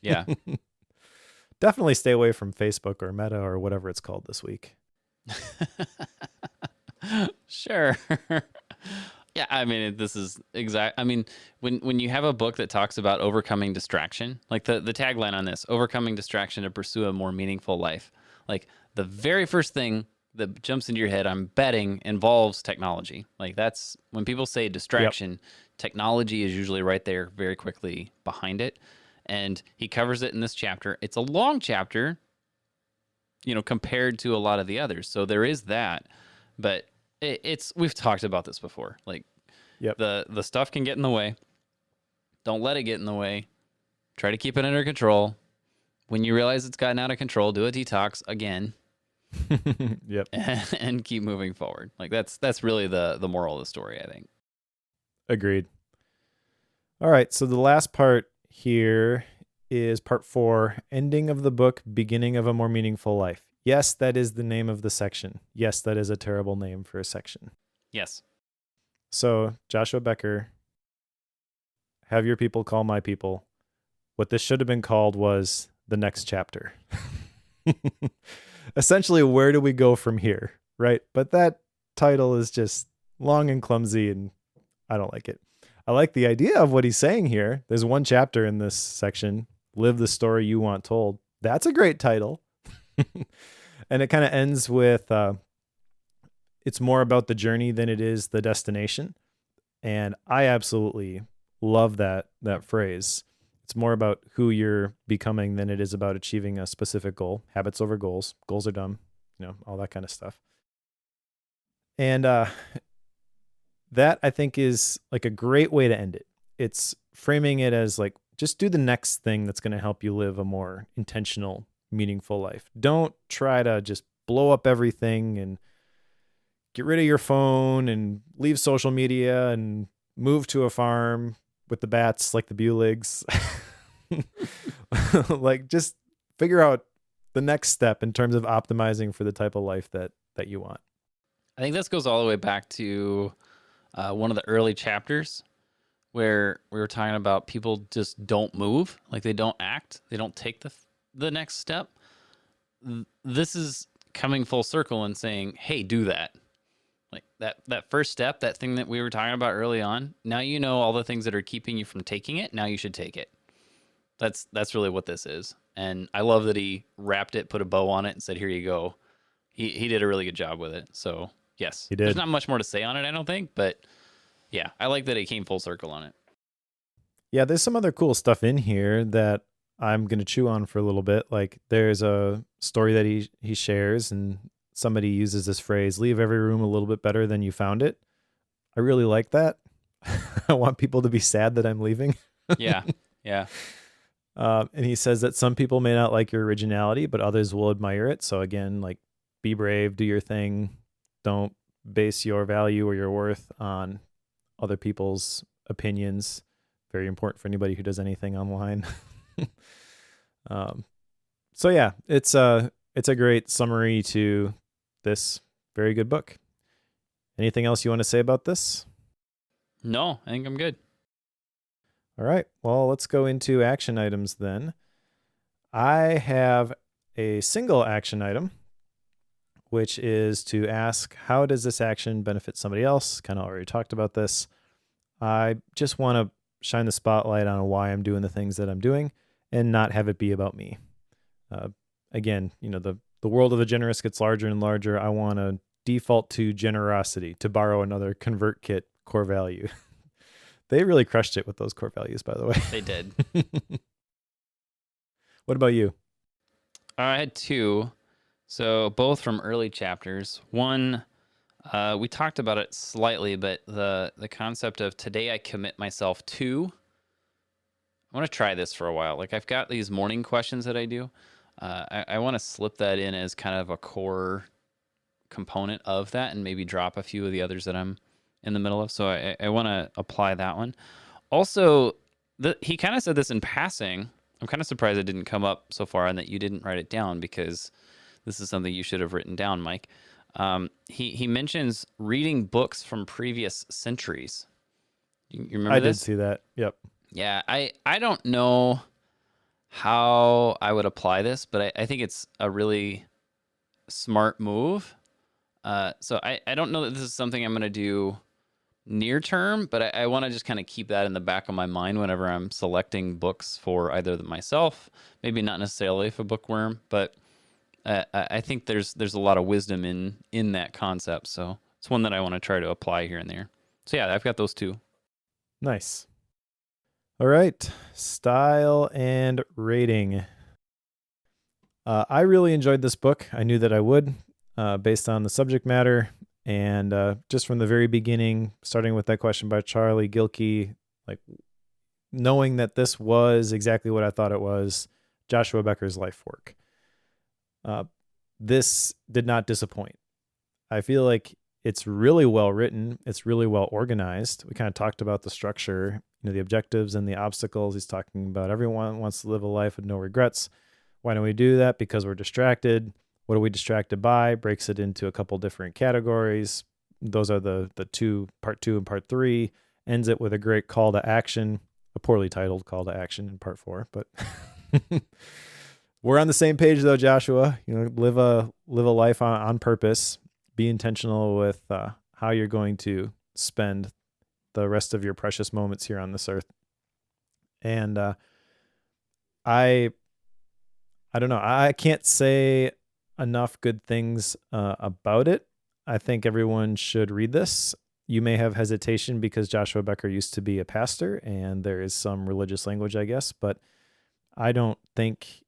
Yeah. definitely stay away from Facebook or Meta or whatever it's called this week. Sure. Yeah, I mean, this is exact. I mean, when you have a book that talks about overcoming distraction, like the tagline on this, overcoming distraction to pursue a more meaningful life, like the very first thing that jumps into your head, I'm betting, involves technology. Like that's when people say distraction, technology is usually right there very quickly behind it. And he covers it in this chapter. It's a long chapter, compared to a lot of the others. So there is that, but we've talked about this before. Like the stuff can get in the way. Don't let it get in the way. Try to keep it under control. When you realize it's gotten out of control, do a detox again. Yep. And keep moving forward. Like that's really the moral of the story, I think. Agreed. All right. So the last part here is part 4, ending of the book, beginning of a more meaningful life. Yes, that is the name of the section. Yes, that is a terrible name for a section. Yes. So Joshua Becker, have your people call my people. What this should have been called was the next chapter. Essentially, where do we go from here? Right. But that title is just long and clumsy and I don't like it. I like the idea of what he's saying here. There's one chapter in this section, live the story you want told. That's a great title. And it kind of ends with, it's more about the journey than it is the destination. And I absolutely love that phrase. It's more about who you're becoming than it is about achieving a specific goal. Habits over goals. Goals are dumb, all that kind of stuff. And that I think is like a great way to end it. It's framing it as like, just do the next thing that's going to help you live a more intentional, meaningful life. Don't try to just blow up everything and get rid of your phone and leave social media and move to a farm with the bats like the Buligs. Like, just figure out the next step in terms of optimizing for the type of life that you want. I think this goes all the way back to one of the early chapters where we were talking about people just don't move, like they don't act, they don't take the next step. This is coming full circle and saying, hey, do that. Like that first step, that thing that we were talking about early on. Now you know all the things that are keeping you from taking it. Now you should take it. That's really what this is. And I love that he wrapped it, put a bow on it, and said, here you go. He did a really good job with it. So yes, He did. there's not much more to say on it, I don't think, but yeah, I like that it came full circle on it. Yeah, there's some other cool stuff in here that I'm going to chew on for a little bit. Like, there's a story that he shares, and somebody uses this phrase, leave every room a little bit better than you found it. I really like that. I want people to be sad that I'm leaving. Yeah. Yeah. And he says that some people may not like your originality, but others will admire it. So again, like, be brave, do your thing. Don't base your value or your worth on other people's opinions. Very important for anybody who does anything online. So yeah, it's a great summary to this very good book. Anything else you want to say about this? No, I think I'm good. All right. Well, let's go into action items then. I have a single action item, which is to ask, how does this action benefit somebody else? Kind of already talked about this. I just want to shine the spotlight on why I'm doing the things that I'm doing and not have it be about me. Again, the world of the generous gets larger and larger. I want to default to generosity, to borrow another ConvertKit core value. They really crushed it with those core values, by the way. They did. What about you? I had two. So both from early chapters. One, we talked about it slightly, but the concept of today I commit myself to. I want to try this for a while. Like, I've got these morning questions that I do. I want to slip that in as kind of a core component of that and maybe drop a few of the others that I'm in the middle of. So I want to apply that one. Also, he kind of said this in passing. I'm kind of surprised it didn't come up so far and that you didn't write it down, because this is something you should have written down, Mike. He mentions reading books from previous centuries. You remember I this? did see that. Yep. Yeah, I don't know how I would apply this, but I think it's a really smart move. So I don't know that this is something I'm going to do near term, but I want to just kind of keep that in the back of my mind whenever I'm selecting books for either myself, maybe not necessarily for bookworm, but I think there's a lot of wisdom in that concept. So it's one that I want to try to apply here and there. So yeah, I've got those two. Nice. All right. Style and rating. I really enjoyed this book. I knew that I would, based on the subject matter. And just from the very beginning, starting with that question by Charlie Gilkey, like, knowing that this was exactly what I thought it was, Joshua Becker's life work. This did not disappoint. I feel like it's really well written. It's really well organized. We kind of talked about the structure, the objectives and the obstacles. He's talking about everyone wants to live a life with no regrets. Why don't we do that? Because we're distracted. What are we distracted by? Breaks it into a couple different categories. Those are the two, part 2 and part 3. Ends it with a great call to action, a poorly titled call to action in part 4. But we're on the same page though, Joshua. Live a life on purpose. Be intentional with how you're going to spend the rest of your precious moments here on this earth. And I don't know. I can't say enough good things about it. I think everyone should read this. You may have hesitation because Joshua Becker used to be a pastor and there is some religious language, I guess, but I don't think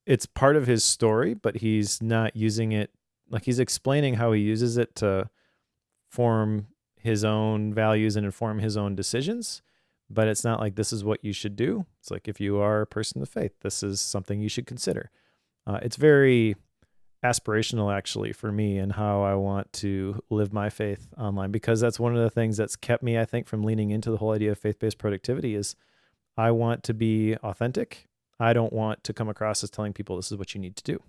it's part of his story, but he's not using it. Like, he's explaining how he uses it to form his own values and inform his own decisions. But it's not like this is what you should do. It's like, if you are a person of faith, this is something you should consider. It's very aspirational, actually, for me, and how I want to live my faith online, because that's one of the things that's kept me, I think, from leaning into the whole idea of faith-based productivity. Is I want to be authentic. I don't want to come across as telling people this is what you need to do.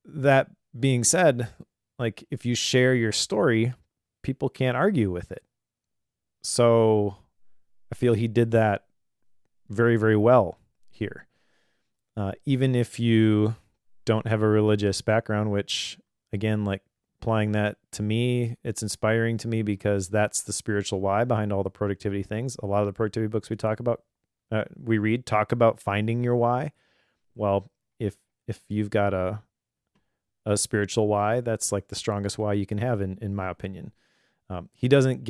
That being said, like, if you share your story, people can't argue with it. So I feel he did that very, very well here. Even if you don't have a religious background, which, again, like, applying that to me, it's inspiring to me, because that's the spiritual why behind all the productivity things. A lot of the productivity books we read talk about finding your why. Well, if you've got a spiritual why, that's like the strongest why you can have, in my opinion. He didn't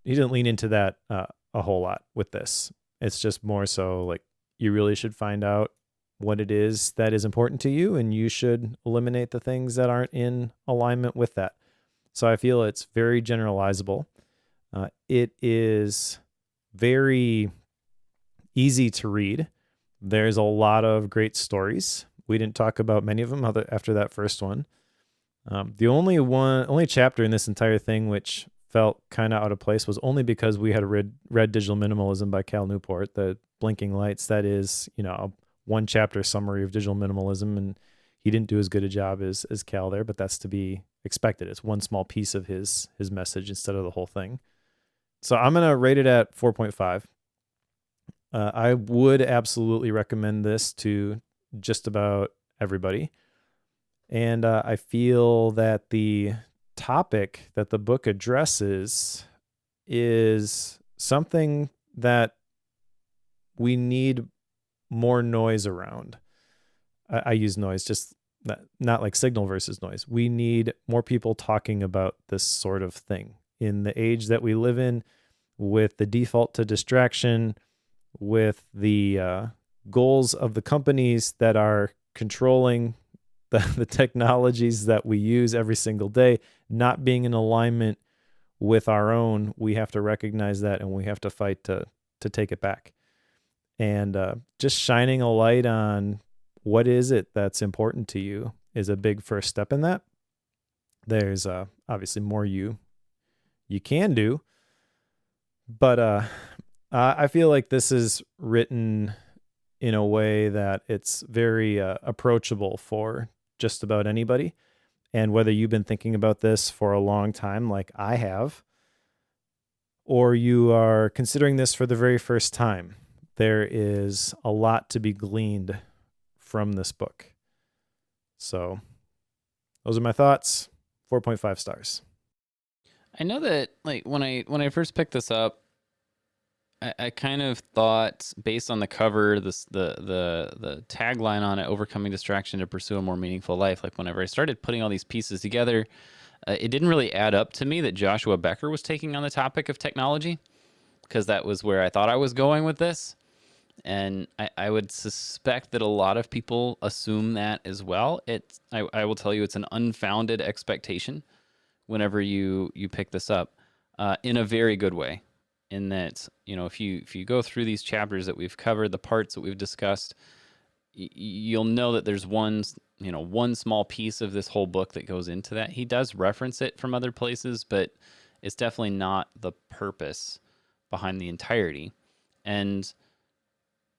lean into that a whole lot with this. It's just more so like, you really should find out what it is that is important to you, and you should eliminate the things that aren't in alignment with that. So I feel it's very generalizable. It is very easy to read. There's a lot of great stories. We didn't talk about many of them after that first one. The only chapter in this entire thing which felt kind of out of place was only because we had read Digital Minimalism by Cal Newport, the Blinking Lights. That is, a one chapter summary of digital minimalism, and he didn't do as good a job as Cal there, but that's to be expected. It's one small piece of his message instead of the whole thing. So I'm going to rate it at 4.5. I would absolutely recommend this to just about everybody. And I feel that the topic that the book addresses is something that we need more noise around. I use noise, just not like signal versus noise. We need more people talking about this sort of thing in the age that we live in, with the default to distraction, with the goals of the companies that are controlling the technologies that we use every single day not being in alignment with our own. We have to recognize that, and we have to fight to take it back. And just shining a light on what is it that's important to you is a big first step in that. There's obviously more you can do, but I feel like this is written in a way that it's very approachable for just about anybody. And whether you've been thinking about this for a long time, like I have, or you are considering this for the very first time, there is a lot to be gleaned from this book. So those are my thoughts. 4.5 stars. I know that, like, when I first picked this up, I kind of thought, based on the cover, the tagline on it, overcoming distraction to pursue a more meaningful life. Like, whenever I started putting all these pieces together, it didn't really add up to me that Joshua Becker was taking on the topic of technology, because that was where I thought I was going with this. And I would suspect that a lot of people assume that as well. I will tell you, it's an unfounded expectation whenever you pick this up, in a very good way. In that, if you go through these chapters that we've covered, the parts that we've discussed, you'll know that there's one small piece of this whole book that goes into that. He does reference it from other places, but it's definitely not the purpose behind the entirety. And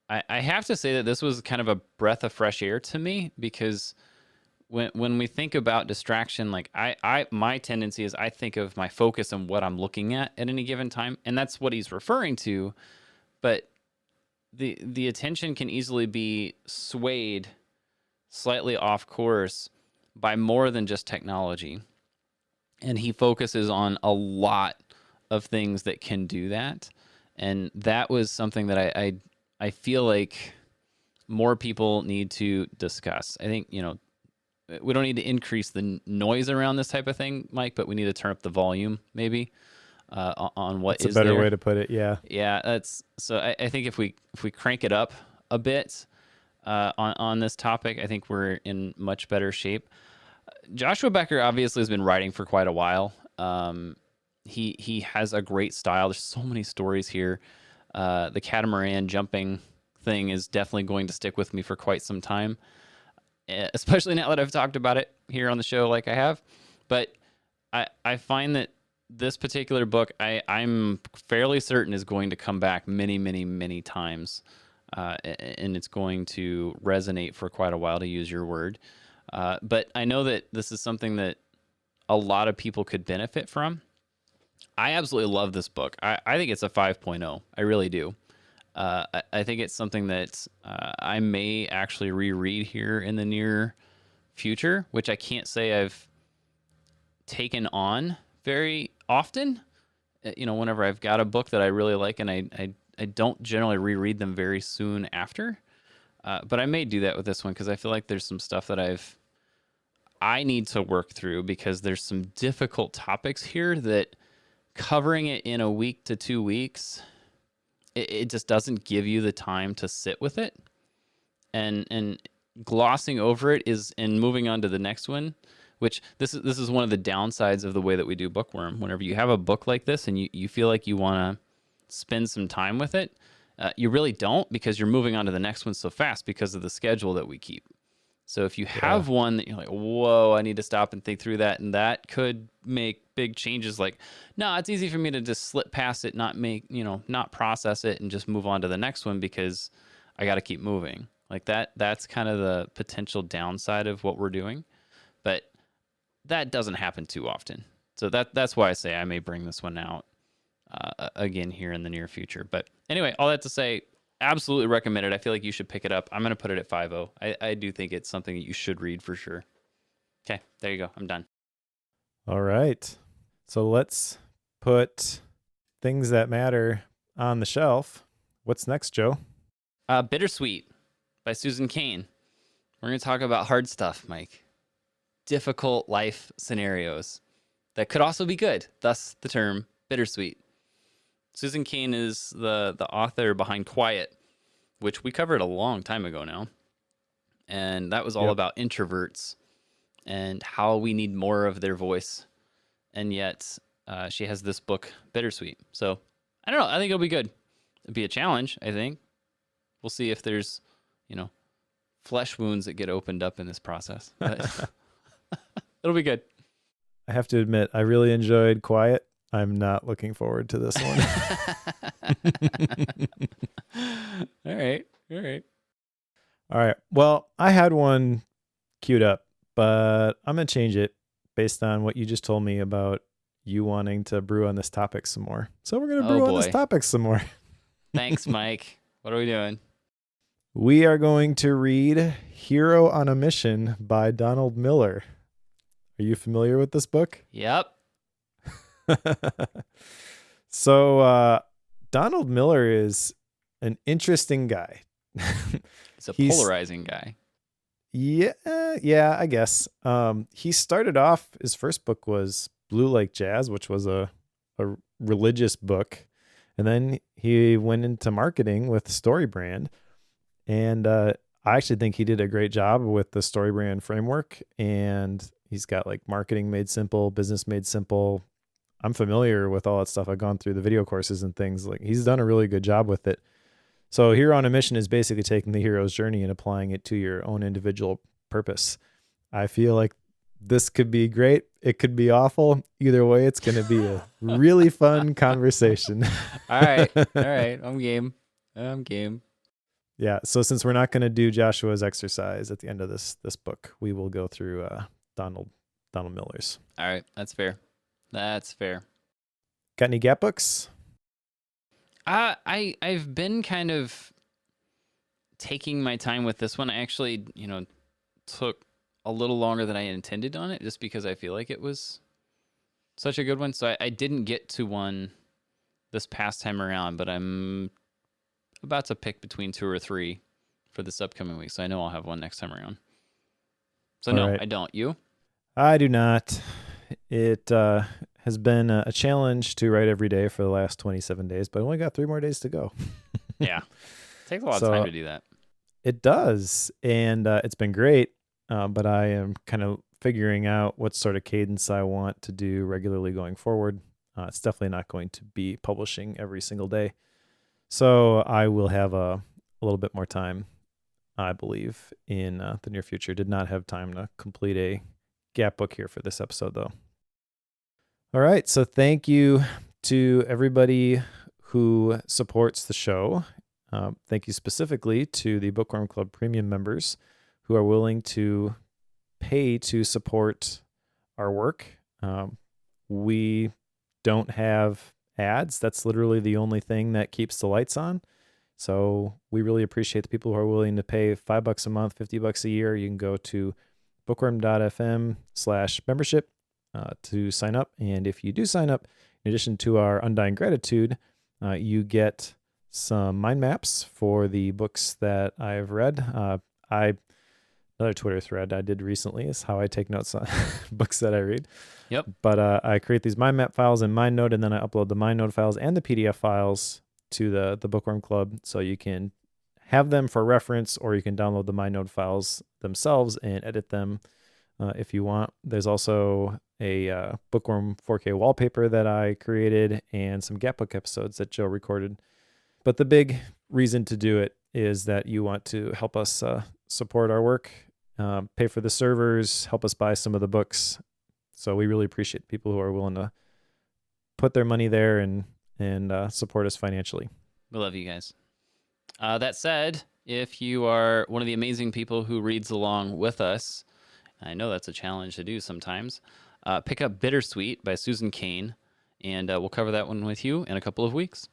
I have to say that this was kind of a breath of fresh air to me, because when we think about distraction, like my tendency is, I think of my focus and what I'm looking at any given time, and that's what he's referring to. But the attention can easily be swayed slightly off course by more than just technology, and he focuses on a lot of things that can do that. And that was something that I feel like more people need to discuss. I think, we don't need to increase the noise around this type of thing, Mike, but we need to turn up the volume, maybe, on what That's is a better there. way to put it. Yeah. Yeah. I think if we crank it up a bit on this topic, I think we're in much better shape. Joshua Becker obviously has been writing for quite a while. He has a great style. There's so many stories here. The catamaran jumping thing is definitely going to stick with me for quite some time, especially now that I've talked about it here on the show like I have. But I find that this particular book, I'm fairly certain is going to come back many, many, many times. And it's going to resonate for quite a while, to use your word. But I know that this is something that a lot of people could benefit from. I absolutely love this book. I think it's a 5.0. I really do. I think it's something that I may actually reread here in the near future, which I can't say I've taken on very often. Whenever I've got a book that I really like, and I don't generally reread them very soon after. But I may do that with this one because I feel like there's some stuff that I need to work through, because there's some difficult topics here that covering it in a week to 2 weeks, it just doesn't give you the time to sit with it, and glossing over it and moving on to the next one, which this is one of the downsides of the way that we do Bookworm. Whenever you have a book like this and you feel like you want to spend some time with it, you really don't, because you're moving on to the next one so fast because of the schedule that we keep. So if you have one that you're like, whoa, I need to stop and think through that, and that could make big changes. Like, no, it's easy for me to just slip past it, not process it, and just move on to the next one because I got to keep moving. Like that's kind of the potential downside of what we're doing. But that doesn't happen too often. So that's why I say I may bring this one out again here in the near future. But anyway, all that to say, absolutely recommend it. I feel like you should pick it up. I'm going to put it at 5.0. I do think it's something that you should read for sure. Okay, there you go. I'm done. All right. So let's put things that matter on the shelf. What's next, Joe? Bittersweet by Susan Cain. We're going to talk about hard stuff, Mike. Difficult life scenarios that could also be good, thus the term bittersweet. Susan Cain is the author behind Quiet, which we covered a long time ago now. And that was all about introverts and how we need more of their voice. And yet she has this book, Bittersweet. So I don't know. I think it'll be good. It'll be a challenge, I think. We'll see if there's, flesh wounds that get opened up in this process. But it'll be good. I have to admit, I really enjoyed Quiet. I'm not looking forward to this one. All right. All right. Well, I had one queued up, but I'm going to change it based on what you just told me about you wanting to brew on this topic some more. So we're going to brew on this topic some more. Thanks, Mike. What are we doing? We are going to read Hero on a Mission by Donald Miller. Are you familiar with this book? Yep. So Donald Miller is an interesting guy. He's a polarizing guy. Yeah, I guess. He started off, his first book was Blue Like Jazz, which was a religious book. And then he went into marketing with StoryBrand. And I actually think he did a great job with the StoryBrand framework. And he's got like marketing made simple, business made simple. I'm familiar with all that stuff. I've gone through the video courses and things. Like, he's done a really good job with it. So Hero on a Mission is basically taking the hero's journey and applying it to your own individual purpose. I feel like this could be great. It could be awful. Either way, it's going to be a really fun conversation. All right. I'm game. Yeah. So since we're not going to do Joshua's exercise at the end of this book, we will go through Donald Miller's. All right. That's fair. Got any Gap books? I've been kind of taking my time with this one. I actually, took a little longer than I intended on it, just because I feel like it was such a good one. So I didn't get to one this past time around, but I'm about to pick between 2 or 3 for this upcoming week. So I know I'll have one next time around. So no, right. I don't. You? I do not. It has been a challenge to write every day for the last 27 days, but I only got 3 more days to go. Yeah. It takes a lot of time to do that. It does. And it's been great. But I am kind of figuring out what sort of cadence I want to do regularly going forward. It's definitely not going to be publishing every single day. So I will have a little bit more time, I believe, in the near future. Did not have time to complete a gap book here for this episode, though. All right. So thank you to everybody who supports the show. Thank you specifically to the Bookworm Club Premium members who are willing to pay to support our work. We don't have ads. That's literally the only thing that keeps the lights on. So we really appreciate the people who are willing to pay $5 a month, $50 a year. You can go to bookworm.fm/membership to sign up. And if you do sign up, in addition to our undying gratitude, you get some mind maps for the books that I've read. Another Twitter thread I did recently is how I take notes on books that I read. Yep. But I create these mind map files in MindNote, and then I upload the MindNote files and the PDF files to the Bookworm Club, so you can have them for reference, or you can download the MindNote files themselves and edit them if you want. There's also a Bookworm 4K wallpaper that I created and some Gap Book episodes that Joe recorded. But the big reason to do it is that you want to help us support our work, pay for the servers, help us buy some of the books. So we really appreciate people who are willing to put their money there and support us financially. We love you guys. That said, if you are one of the amazing people who reads along with us, I know that's a challenge to do sometimes, pick up Bittersweet by Susan Cain, and we'll cover that one with you in a couple of weeks.